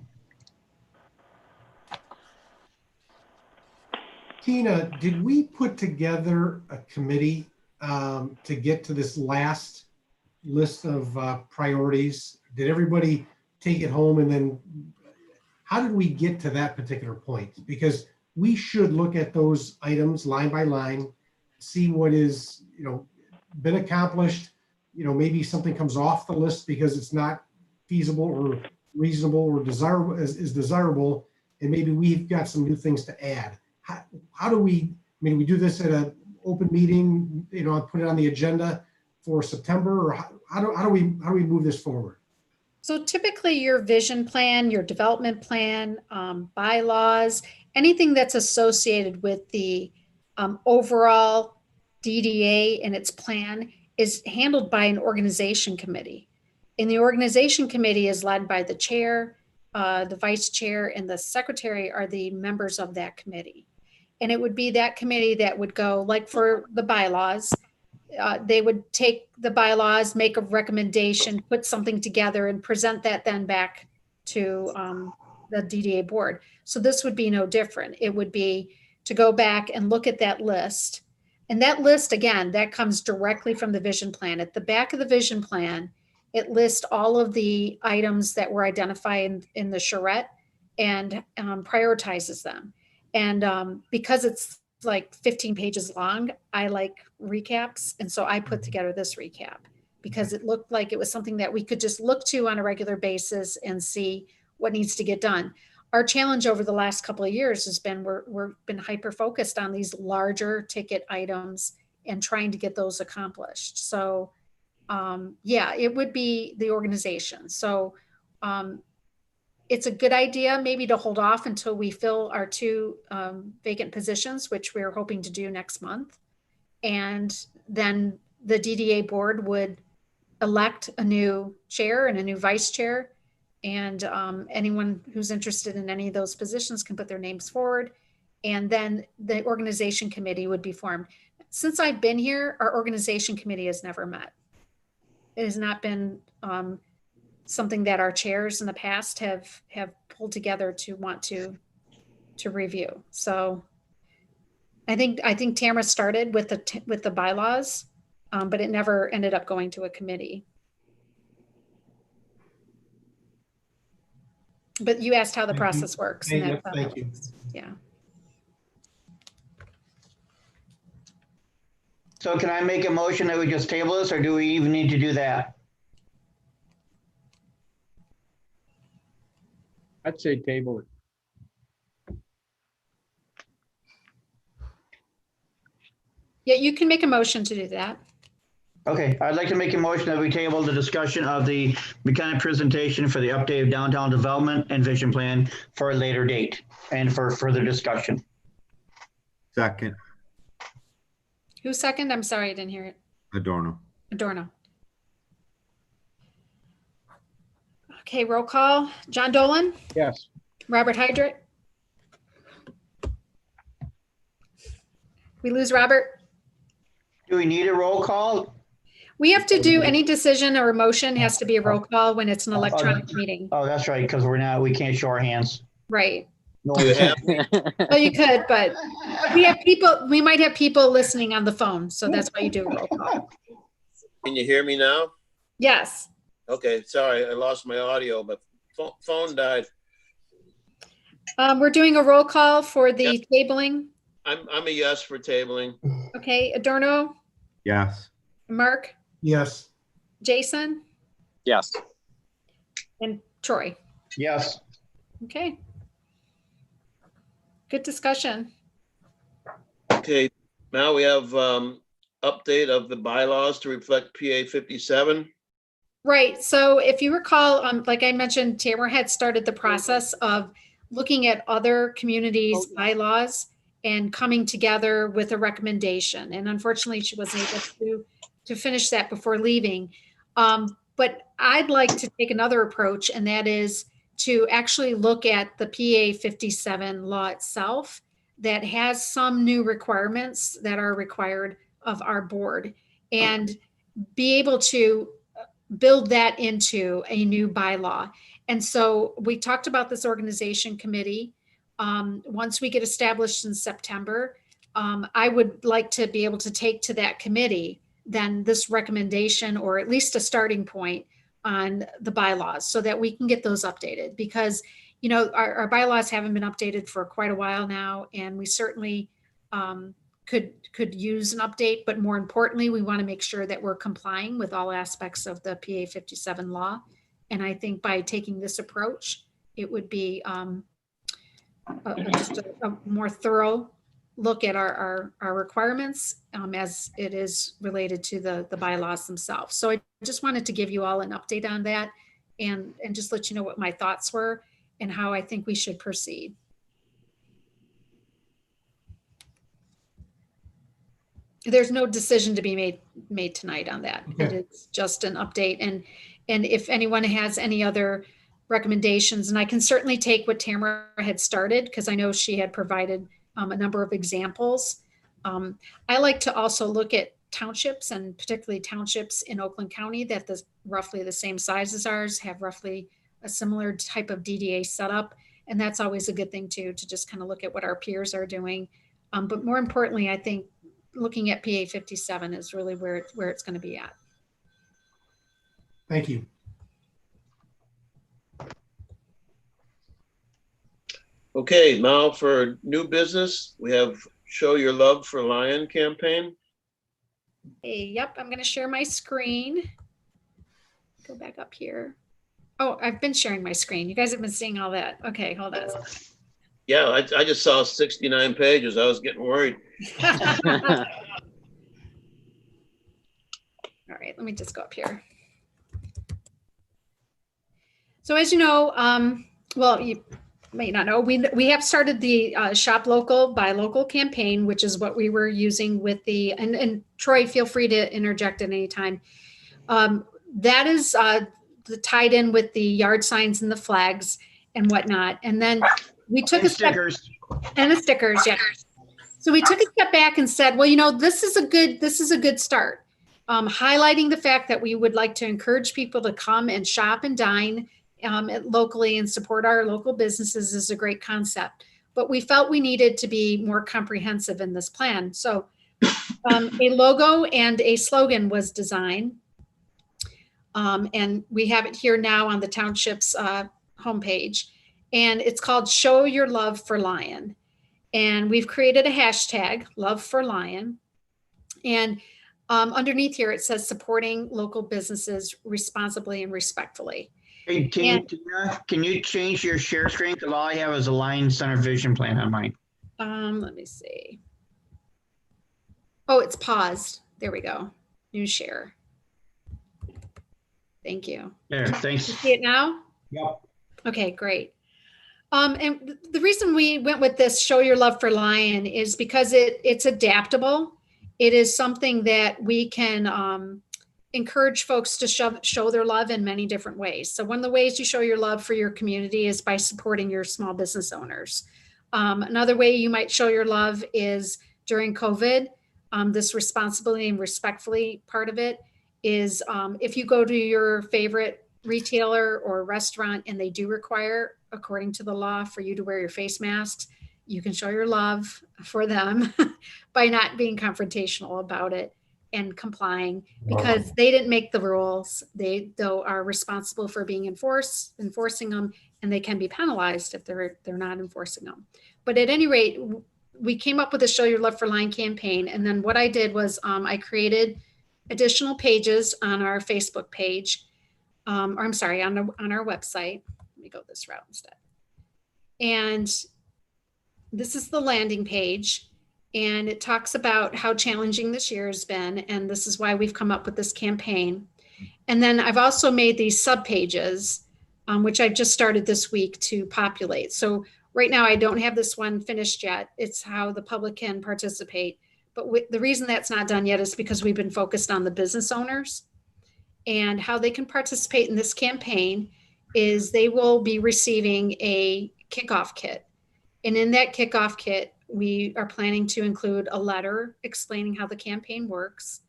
Tina, did we put together a committee to get to this last list of priorities? Did everybody take it home, and then how did we get to that particular point? Because we should look at those items line by line, see what is, been accomplished. Maybe something comes off the list because it's not feasible or reasonable or desirable is desirable, and maybe we've got some new things to add. How do we, we do this at an open meeting, put it on the agenda for September, or how do we move this forward? So typically your vision plan, your development plan, bylaws, anything that's associated with the overall DDA and its plan is handled by an organization committee. And the organization committee is led by the chair, the vice chair, and the secretary are the members of that committee. And it would be that committee that would go, like for the bylaws, they would take the bylaws, make a recommendation, put something together and present that then back to the DDA board. So this would be no different. It would be to go back and look at that list. And that list, again, that comes directly from the vision plan. At the back of the vision plan, it lists all of the items that were identified in the charrette and prioritizes them. And because it's like 15 pages long, I like recaps. And so I put together this recap because it looked like it was something that we could just look to on a regular basis and see what needs to get done. Our challenge over the last couple of years has been we've been hyper focused on these larger ticket items and trying to get those accomplished. So yeah, it would be the organization. So it's a good idea maybe to hold off until we fill our 2 vacant positions, which we're hoping to do next month. And then the DDA board would elect a new chair and a new vice chair. And anyone who's interested in any of those positions can put their names forward. And then the organization committee would be formed. Since I've been here, our organization committee has never met. It has not been something that our chairs in the past have pulled together to want to review. So I think Tamara started with the bylaws, but it never ended up going to a committee. But you asked how the Thank you. process works. And Thank that's you. how Thank that you. works. Yeah. So can I make a motion that we just table this, or do we even need to do that? I'd say table it. Yeah, you can make a motion to do that. Okay, I'd like to make a motion that we table the discussion of the mechanic presentation for the updated downtown development and vision plan for a later date and for further discussion. Second, Who second? I'm sorry, I didn't hear it. Adorno. Adorno. Okay, roll call. John Dolan, Yes. Robert Hydrick. We lose Robert. Do we need a roll call? We have to do any decision or motion has to be a roll call when it's an electronic meeting. Oh, that's right, because we can't show our hands. Right. No, Do you have, Well, you could, but we might have people listening on the phone. So that's why you do a roll call. can you hear me now? Yes. Okay, sorry, I lost my audio, but phone died. We're doing a roll call for the tabling. I'm a yes for tabling. Okay, Adorno, Yes. Mark, Yes. Jason, Yes. and Troy. yes. Okay. Good discussion. Okay, now we have update of the bylaws to reflect PA 57. Right. So if you recall, like I mentioned, Tamara had started the process of looking at other communities' bylaws and coming together with a recommendation. And unfortunately, she wasn't able to finish that before leaving. But I'd like to take another approach, and that is to actually look at the PA 57 law itself that has some new requirements that are required of our board, and be able to build that into a new bylaw. And so we talked about this organization committee. Once we get established in September, I would like to be able to take to that committee then this recommendation, or at least a starting point on the bylaws, so that we can get those updated, because you know our bylaws haven't been updated for quite a while now, and we certainly could use an update. But more importantly, we want to make sure that we're complying with all aspects of the PA 57 law. And I think by taking this approach, it would be just a more thorough look at our requirements as it is related to the bylaws themselves. So I just wanted to give you all an update on that, and just let you know what my thoughts were and how I think we should proceed. There's no decision to be made tonight on that. Okay. It is just an update. And if anyone has any other recommendations, and I can certainly take what Tamara had started, because I know she had provided a number of examples. I like to also look at townships, and particularly townships in Oakland County that roughly the same size as ours, have roughly a similar type of DDA setup. And that's always a good thing too, to just kind of look at what our peers are doing. But more importantly, I think looking at PA 57 is really where it's going to be at. Thank you. Okay, now for new business, we have Show Your Love for Lion campaign. Hey, yep, I'm going to share my screen. Go back up here. Oh, I've been sharing my screen. You guys have been seeing all that. Okay, hold on. Yeah, I just saw 69 pages. I was getting worried. All right, let me just go up here. So as you know, well, you may not know, we have started the Shop Local, Buy Local campaign, which is what we were using with the, and Troy, feel free to interject at any time. That is tied in with the yard signs and the flags and whatnot. And then we took And a step, stickers. and the stickers, yeah. So we took a step back and said, well, you know, this is a good start. Highlighting the fact that we would like to encourage people to come and shop and dine locally and support our local businesses is a great concept. But we felt we needed to be more comprehensive in this plan. So a logo and a slogan was designed. And we have it here now on the Township's homepage. and it's called Show Your Love for Lion. And we've created a hashtag, Love for Lion. And underneath here, it says supporting local businesses responsibly and respectfully. Hey, Tina, can you change your share screen? Because all I have is a Lion Center vision plan on mine. Let me see. Oh, it's paused. There we go. New share. Thank you. There, thanks. You see it now? Yep. Okay, great. And the reason we went with this Show Your Love for Lion is because it's adaptable. It is something that we can encourage folks to show their love in many different ways. So one of the ways you show your love for your community is by supporting your small business owners. Another way you might show your love is during COVID. This responsibility and respectfully part of it is if you go to your favorite retailer or restaurant and they do require, according to the law, for you to wear your face masks, you can show your love for them by not being confrontational about it and complying, because they didn't make the rules. They though are responsible for being enforcing them, and they can be penalized if they're not enforcing them. But at any rate, we came up with a Show Your Love for Lion campaign. And then what I did was I created additional pages on our Facebook page, or I'm sorry, on our website. Let me go this route instead. And this is the landing page, and it talks about how challenging this year has been. And this is why we've come up with this campaign. And then I've also made these sub pages, which I've just started this week to populate. So right now I don't have this one finished yet. It's how the public can participate. But the reason that's not done yet is because we've been focused on the business owners, and how they can participate in this campaign is they will be receiving a kickoff kit. And in that kickoff kit, we are planning to include a letter explaining how the campaign works.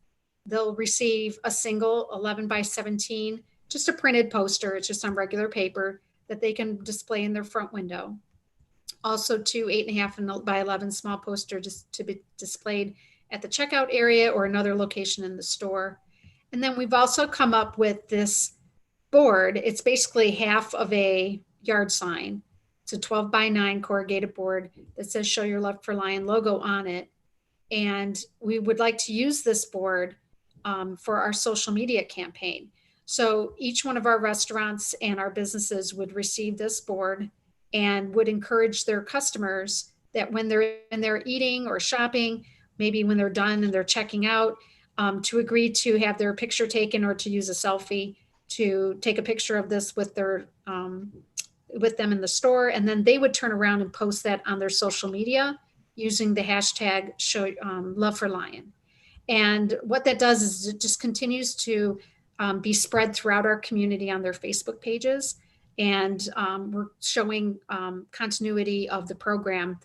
They'll receive a single 11 by 17, just a printed poster. It's just on regular paper that they can display in their front window. Also 2 8.5 by 11 small poster just to be displayed at the checkout area or another location in the store. And then we've also come up with this board. It's basically half of a yard sign. It's a 12 by 9 corrugated board that says Show Your Love for Lion logo on it. And we would like to use this board for our social media campaign. So each one of our restaurants and our businesses would receive this board and would encourage their customers that when they're eating or shopping, maybe when they're done and they're checking out, to agree to have their picture taken or to use a selfie to take a picture of this with their with them in the store. And then they would turn around and post that on their social media using the hashtag Show Love for Lion. And what that does is it just continues to be spread throughout our community on their Facebook pages. And we're showing continuity of the program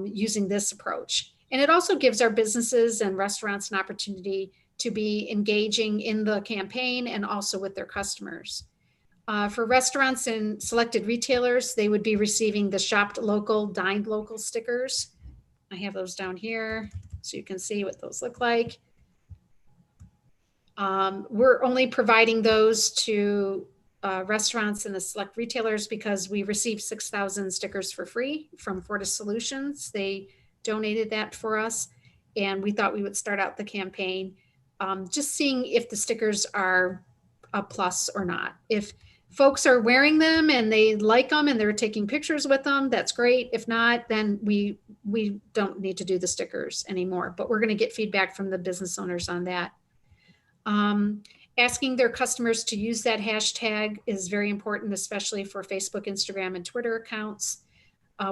using this approach. And it also gives our businesses and restaurants an opportunity to be engaging in the campaign and also with their customers. For restaurants and selected retailers, they would be receiving the Shopped Local, Dined Local stickers. I have those down here so you can see what those look like. We're only providing those to restaurants and the select retailers because we received 6,000 stickers for free from Fortis Solutions. They donated that for us, and we thought we would start out the campaign just seeing if the stickers are a plus or not. If folks are wearing them and they like them and they're taking pictures with them, that's great. If not, then we don't need to do the stickers anymore, but we're going to get feedback from the business owners on that. Asking their customers to use that hashtag is very important, especially for Facebook, Instagram, and Twitter accounts.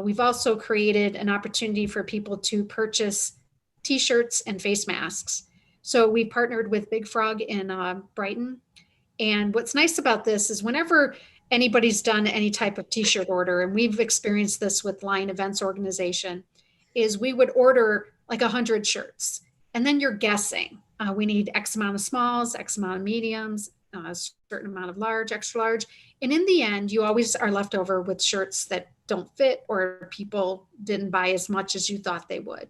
We've also created an opportunity for people to purchase t-shirts and face masks. So we partnered with Big Frog in Brighton. And what's nice about this is whenever anybody's done any type of t-shirt order, and we've experienced this with Lion Events Organization, is we would order like 100 shirts. And then you're guessing. We need X amount of smalls, X amount of mediums, a certain amount of large, extra large. And in the end, you always are left over with shirts that don't fit or people didn't buy as much as you thought they would.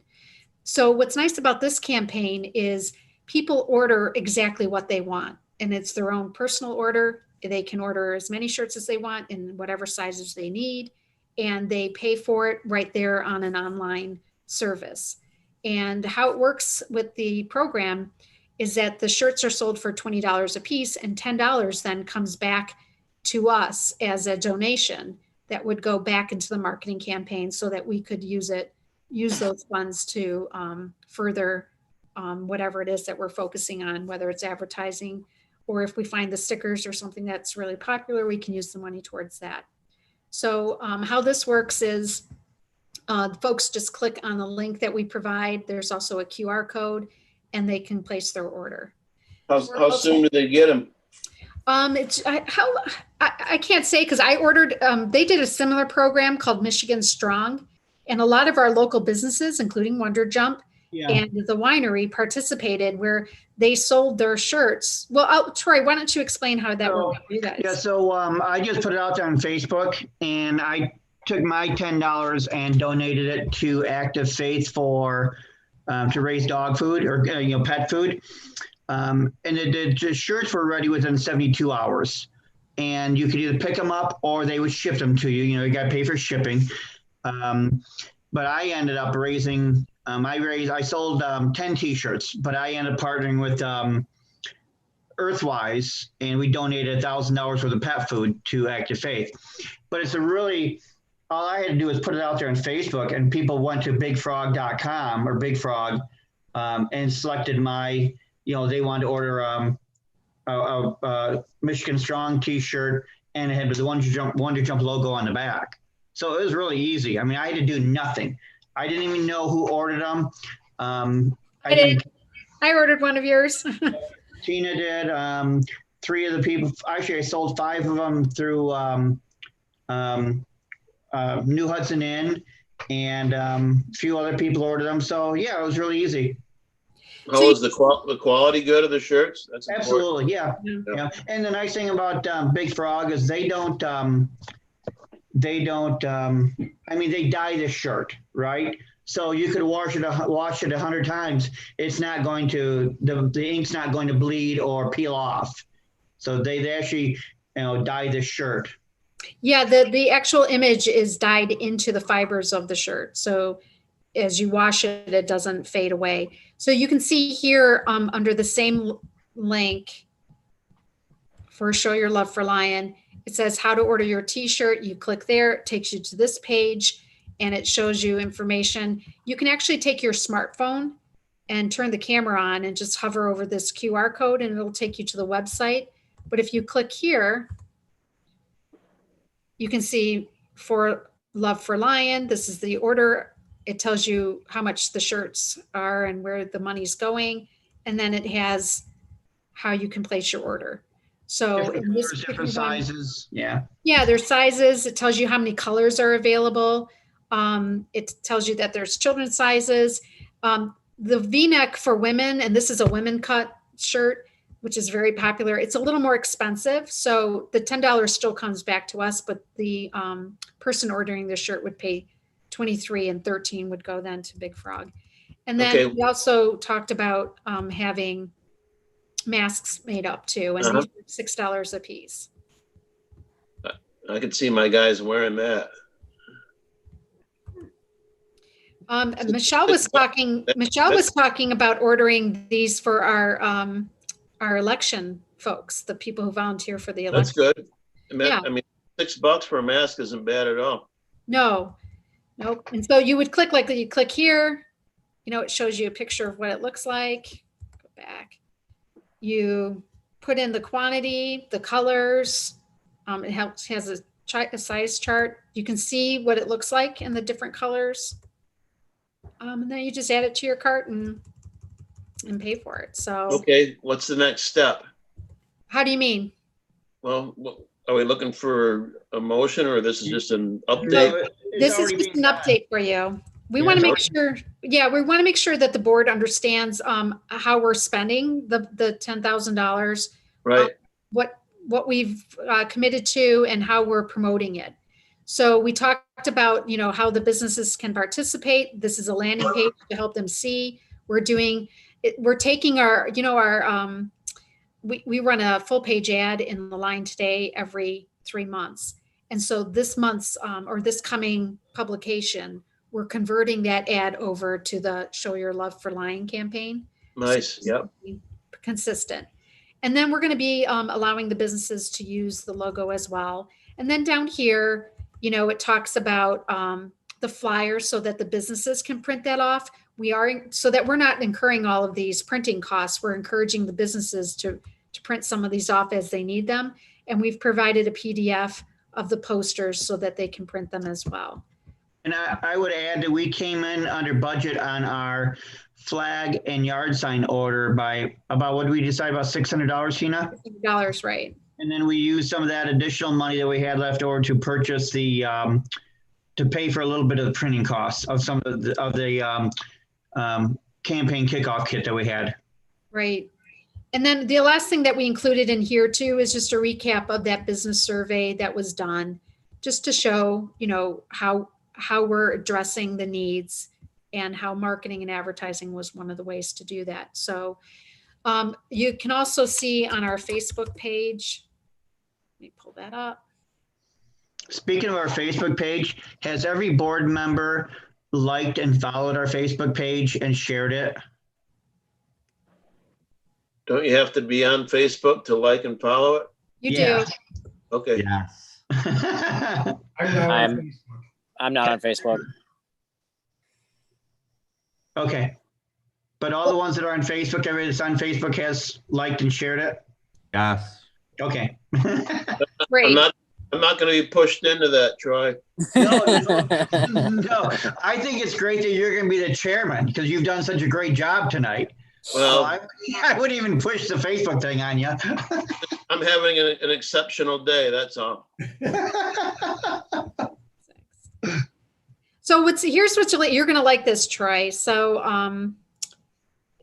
So what's nice about this campaign is people order exactly what they want. And it's their own personal order. They can order as many shirts as they want in whatever sizes they need, and they pay for it right there on an online service. And how it works with the program is that the shirts are sold for $20 a piece, and $10 then comes back to us as a donation that would go back into the marketing campaign so that we could use those funds to further whatever it is that we're focusing on, whether it's advertising, or if we find the stickers or something that's really popular, we can use the money towards that. So how this works is folks just click on the link that we provide. There's also a QR code, and they can place their order. How soon do they get them? I can't say, because I ordered, they did a similar program called Michigan Strong, and a lot of our local businesses, including Wonder Jump and the winery, participated where they sold their shirts. Well, Troy, why don't you explain how that worked for you guys? Yeah, so I just put it out there on Facebook, and I took my $10 and donated it to Active Faith for to raise dog food or pet food. And the shirts were ready within 72 hours. And you could either pick them up or they would ship them to you. You got to pay for shipping. But I ended up raising, I sold 10 t-shirts, but I ended up partnering with Earthwise, and we donated $1,000 worth of pet food to Active Faith. But it's all I had to do was put it out there on Facebook, and people went to bigfrog.com or Big Frog and selected my, they wanted to order a Michigan Strong t-shirt, and it had the Wonder Jump logo on the back. So it was really easy. I mean, I had to do nothing. I didn't even know who ordered them. I ordered one of yours. Tina did. 3 of the people, actually, I sold 5 of them through New Hudson Inn, and a few other people ordered them. So yeah, it was really easy. How was the quality good of the shirts? That's absolutely, yeah. And the nice thing about Big Frog is they dye the shirt, right? So you could wash it 100 times. It's not going to, the ink's not going to bleed or peel off. So they actually, dye the shirt. Yeah, the actual image is dyed into the fibers of the shirt. So as you wash it, it doesn't fade away. So you can see here under the same link for Show Your Love for Lion, it says how to order your t-shirt. You click there, it takes you to this page, and it shows you information. You can actually take your smartphone and turn the camera on and just hover over this QR code, and it'll take you to the website. But if you click here, you can see For Love for Lion, this is the order. It tells you how much the shirts are and where the money's going. And then it has how you can place your order. So in this different sizes. Yeah, there's sizes. It tells you how many colors are available. It tells you that there's children's sizes. The V-neck for women, and this is a women cut shirt, which is very popular. It's a little more expensive. So the $10 still comes back to us, but the person ordering the shirt would pay $23, and $13 would go then to Big Frog. And then we also talked about having masks made up too, and these are $6 a piece. I could see my guys wearing that. Michelle was talking about ordering these for our election folks, the people who volunteer for the election. That's good. I mean, $6 for a mask isn't bad at all. No, nope. And so you would click, you click here, it shows you a picture of what it looks like. Go back. You put in the quantity, the colors. It has a size chart. You can see what it looks like in the different colors. And then you just add it to your cart and pay for it. So okay, what's the next step? How do you mean? Well, are we looking for a motion, or this is just an update? No, this is just an update for you. We want to make sure, we want to make sure that the board understands how we're spending the $10,000, right? What we've committed to and how we're promoting it. So we talked about, how the businesses can participate. This is a landing page to help them see. We're taking our we run a full page ad in the Line Today every 3 months. And so this month's or this coming publication, we're converting that ad over to the Show Your Love for Lying campaign. Nice. So Yep. Consistent. And then we're going to be allowing the businesses to use the logo as well. And then down here, you know, it talks about the flyer so that the businesses can print that off. We are, so that we're not incurring all of these printing costs. We're encouraging the businesses to print some of these off as they need them. And we've provided a PDF of the posters so that they can print them as well. And I would add that we came in under budget on our flag and yard sign order by about, what did we decide, about $600, Tina? $600, right. And then we used some of that additional money that we had left over to purchase the, to pay for a little bit of the printing costs of some of the campaign kickoff kit that we had. Right. And then the last thing that we included in here too is just a recap of that business survey that was done, just to show, you know, how we're addressing the needs and how marketing and advertising was one of the ways to do that. So you can also see on our Facebook page, let me pull that up. Speaking of our Facebook page, has every board member liked and followed our Facebook page and shared it? Don't you have to be on Facebook to like and follow it? You Yeah. do. Okay. Yes. I'm not on Facebook. Okay. But all the ones that are on Facebook, everybody that's on Facebook has liked and shared it? Yes. Okay. Great. I'm not going to be pushed into that, Troy. No, I think it's great that you're going to be the chairman because you've done such a great job tonight. Well, I wouldn't even push the Facebook thing on you. I'm having an exceptional day. That's all. So here's what you're going to like this, Troy. So,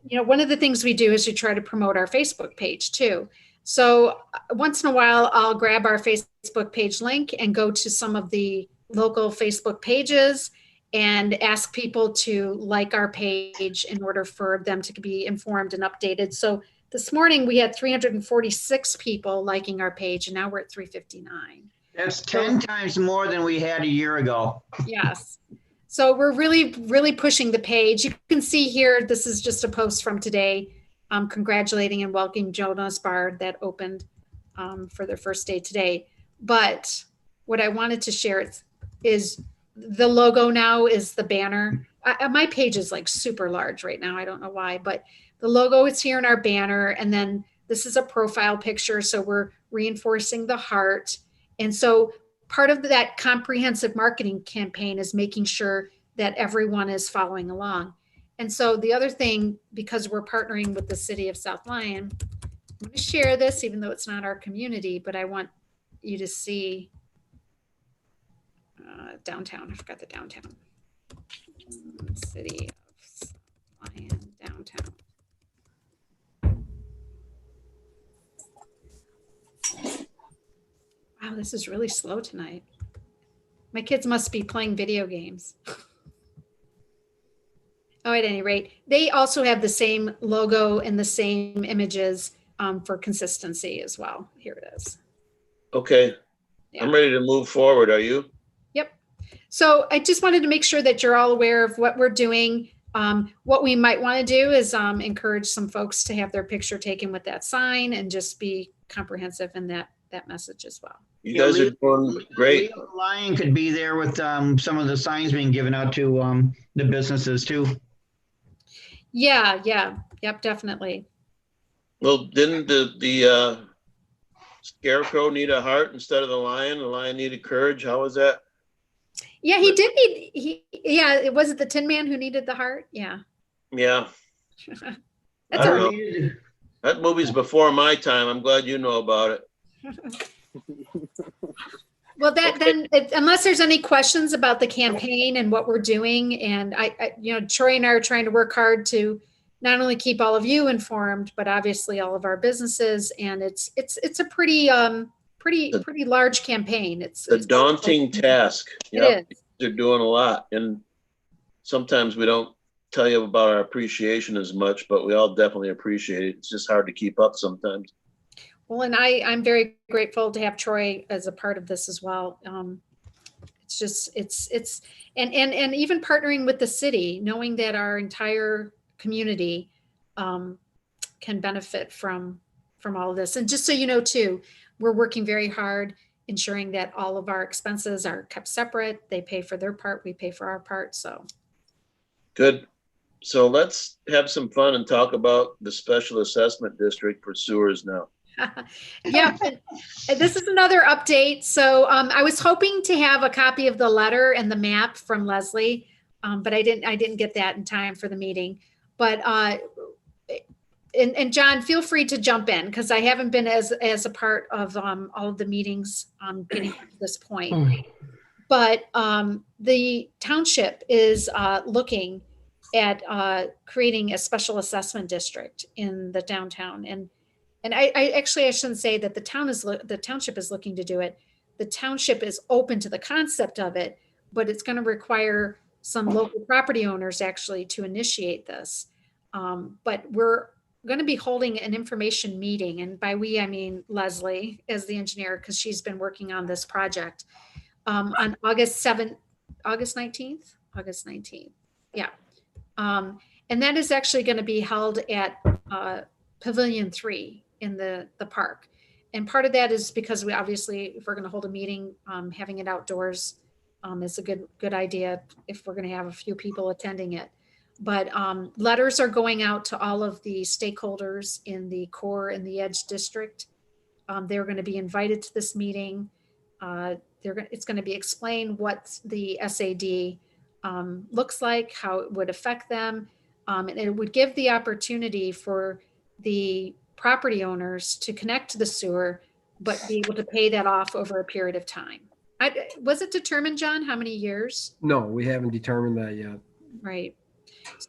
you know, one of the things we do is we try to promote our Facebook page too. So once in a while, I'll grab our Facebook page link and go to some of the local Facebook pages and ask people to like our page in order for them to be informed and updated. So this morning we had 346 people liking our page, and now we're at 359. That's 10 times more than we had a year ago. Yes. So we're really, really pushing the page. You can see here, this is just a post from today, congratulating and welcoming Jonas Bar that opened for their first day today. But what I wanted to share is the logo now is the banner. My page is like super large right now. I don't know why, but the logo is here in our banner. And then this is a profile picture. So we're reinforcing the heart. And so part of that comprehensive marketing campaign is making sure that everyone is following along. And so the other thing, because we're partnering with the city of South Lyon, I'm going to share this, even though it's not our community, but I want you to see downtown. I forgot the downtown. City of South Lyon, downtown. Wow, this is really slow tonight. My kids must be playing video games. Oh, at any rate, they also have the same logo and the same images for consistency as well. Here it is. Okay. Yeah. I'm ready to move forward. Are you? Yep. So I just wanted to make sure that you're all aware of what we're doing. What we might want to do is encourage some folks to have their picture taken with that sign and just be comprehensive in that message as well. You guys are doing great. Lyon could be there with some of the signs being given out to the businesses too. Yeah. Yep, definitely. Well, didn't the scarecrow need a heart instead of the lion? The lion needed courage. How was that? Yeah, he did need, yeah, was it the Tin Man who needed the heart? Yeah. Yeah. That's I all don't right. know. That movie's before my time. I'm glad you know about it. Well, then, unless there's any questions about the campaign and what we're doing, and I, you know, Troy and I are trying to work hard to not only keep all of you informed, but obviously all of our businesses. And it's a pretty large campaign. It's a daunting task. It is. They're doing a lot, and sometimes we don't tell you about our appreciation as much, but we all definitely appreciate it. It's just hard to keep up sometimes. Well, and I'm very grateful to have Troy as a part of this as well. It's just, and even partnering with the city, knowing that our entire community can benefit from all of this. And just so you know too, we're working very hard ensuring that all of our expenses are kept separate. They pay for their part, we pay for our part, so. Good. So let's have some fun and talk about the special assessment district for sewers now. Yeah, and this is another update. So I was hoping to have a copy of the letter and the map from Leslie, but I didn't get that in time for the meeting. But and John, feel free to jump in because I haven't been as a part of all of the meetings getting to this point. But the township is looking at creating a special assessment district in the downtown, and I shouldn't say that the township is looking to do it. The township is open to the concept of it, but it's going to require some local property owners actually to initiate this. But we're going to be holding an information meeting, and by we I mean Leslie as the engineer, because she's been working on this project on August 19th. Yeah. And that is actually going to be held at Pavilion 3 in the park. And part of that is because we obviously, if we're going to hold a meeting, having it outdoors is a good idea if we're going to have a few people attending it. But letters are going out to all of the stakeholders in the core and the edge district. They're going to be invited to this meeting. It's going to be explained what the SAD looks like, how it would affect them. And it would give the opportunity for the property owners to connect to the sewer, but be able to pay that off over a period of time. Was it determined, John, how many years? No, we haven't determined that yet. Right.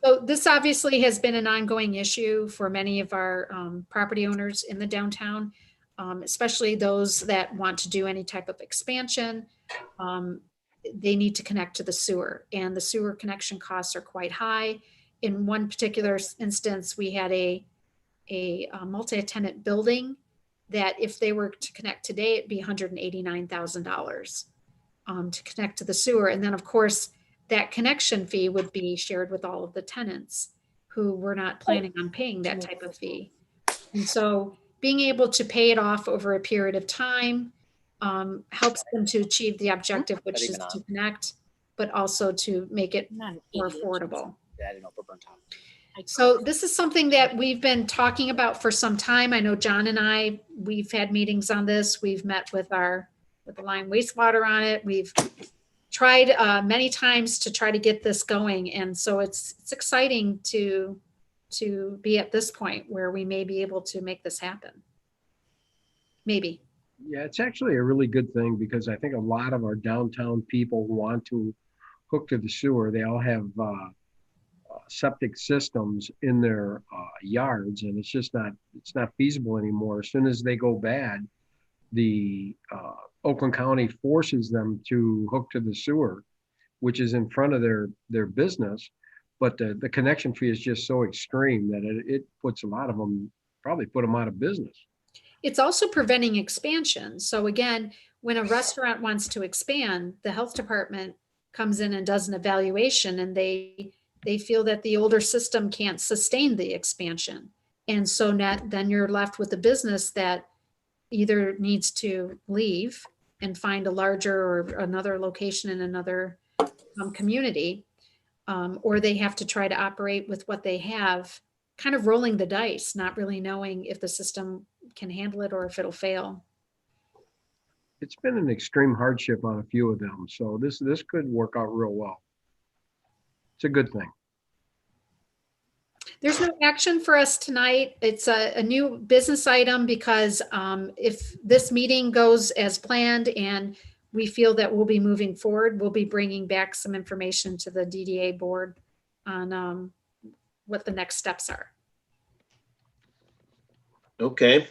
So this obviously has been an ongoing issue for many of our property owners in the downtown, especially those that want to do any type of expansion. They need to connect to the sewer, and the sewer connection costs are quite high. In one particular instance, we had a multi-tenant building that if they were to connect today, it'd be $189,000 to connect to the sewer. And then of course, that connection fee would be shared with all of the tenants who were not planning on paying that type of fee. And so being able to pay it off over a period of time helps them to achieve the objective, which is to connect, but also to make it more affordable. So this is something that we've been talking about for some time. I know John and we've had meetings on this. We've met with the Line Wastewater on it. We've tried many times to try to get this going. And so it's exciting to be at this point where we may be able to make this happen. Maybe. Yeah, it's actually a really good thing because I think a lot of our downtown people want to hook to the sewer. They all have septic systems in their yards, and it's not feasible anymore. As soon as they go bad, the Oakland County forces them to hook to the sewer, which is in front of their business. But the connection fee is just so extreme that it puts a lot of them, probably put them out of business. It's also preventing expansion. So again, when a restaurant wants to expand, the health department comes in and does an evaluation, and they feel that the older system can't sustain the expansion. And so then you're left with a business that either needs to leave and find a larger or another location in another community, or they have to try to operate with what they have, kind of rolling the dice, not really knowing if the system can handle it or if it'll fail. It's been an extreme hardship on a few of them. So this could work out real well. It's a good thing. There's no action for us tonight. It's a new business item because if this meeting goes as planned and we feel that we'll be moving forward, we'll be bringing back some information to the DDA board on what the next steps are. Okay.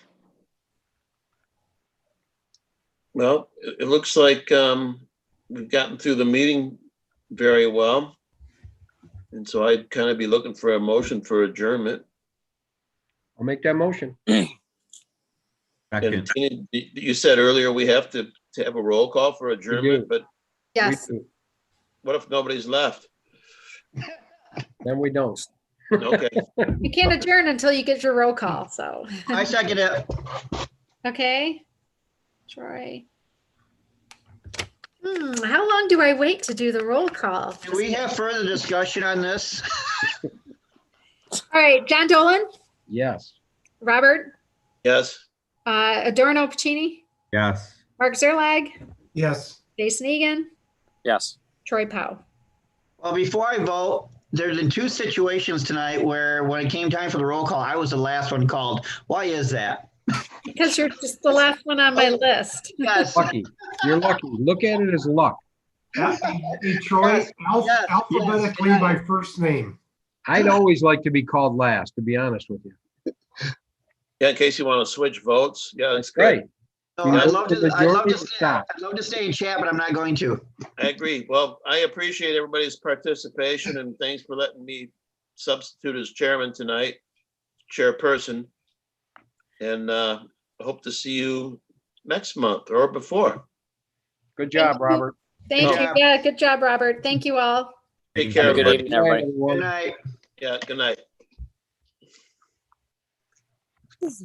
Well, it looks like we've gotten through the meeting very well. And so I'd kind of be looking for a motion for adjournment. I'll make that motion. And Second. Tina, you said earlier we have to have a roll call for adjournment, but Yes. what if nobody's left? Then we don't. Okay. You can't adjourn until you get your roll call, so. I second it. Okay. Troy. How long do I wait to do the roll call? Do we have further discussion on this? All right, John Dolan, Yes. Robert, Yes. Adorno Pacini, Yes. Mark Zerlag, Yes. Jason Egan, Yes. Troy Powell. Well, before I vote, there's been two situations tonight where when it came time for the roll call, I was the last one called. Why is that? Because you're just the last one on my list. Yes. Lucky. You're lucky. Look at it as luck. Hey, Troy, Yes, alphabetically yes. by first name. I'd always like to be called last, to be honest with you. Yeah, in case you want to switch votes. Yeah, that's Right. great. So You I'd know, love the to majority of the stay. stock. I'd love to stay in chat, but I'm not going to. I agree. Well, I appreciate everybody's participation and thanks for letting me substitute as chairman tonight, chairperson. And hope to see you next month or before. Good job, Robert. Thank Good you. job. Yeah, good job, Robert. Thank you all. Take care, Have a good everybody. evening, everybody. Good night. Yeah, good night. This is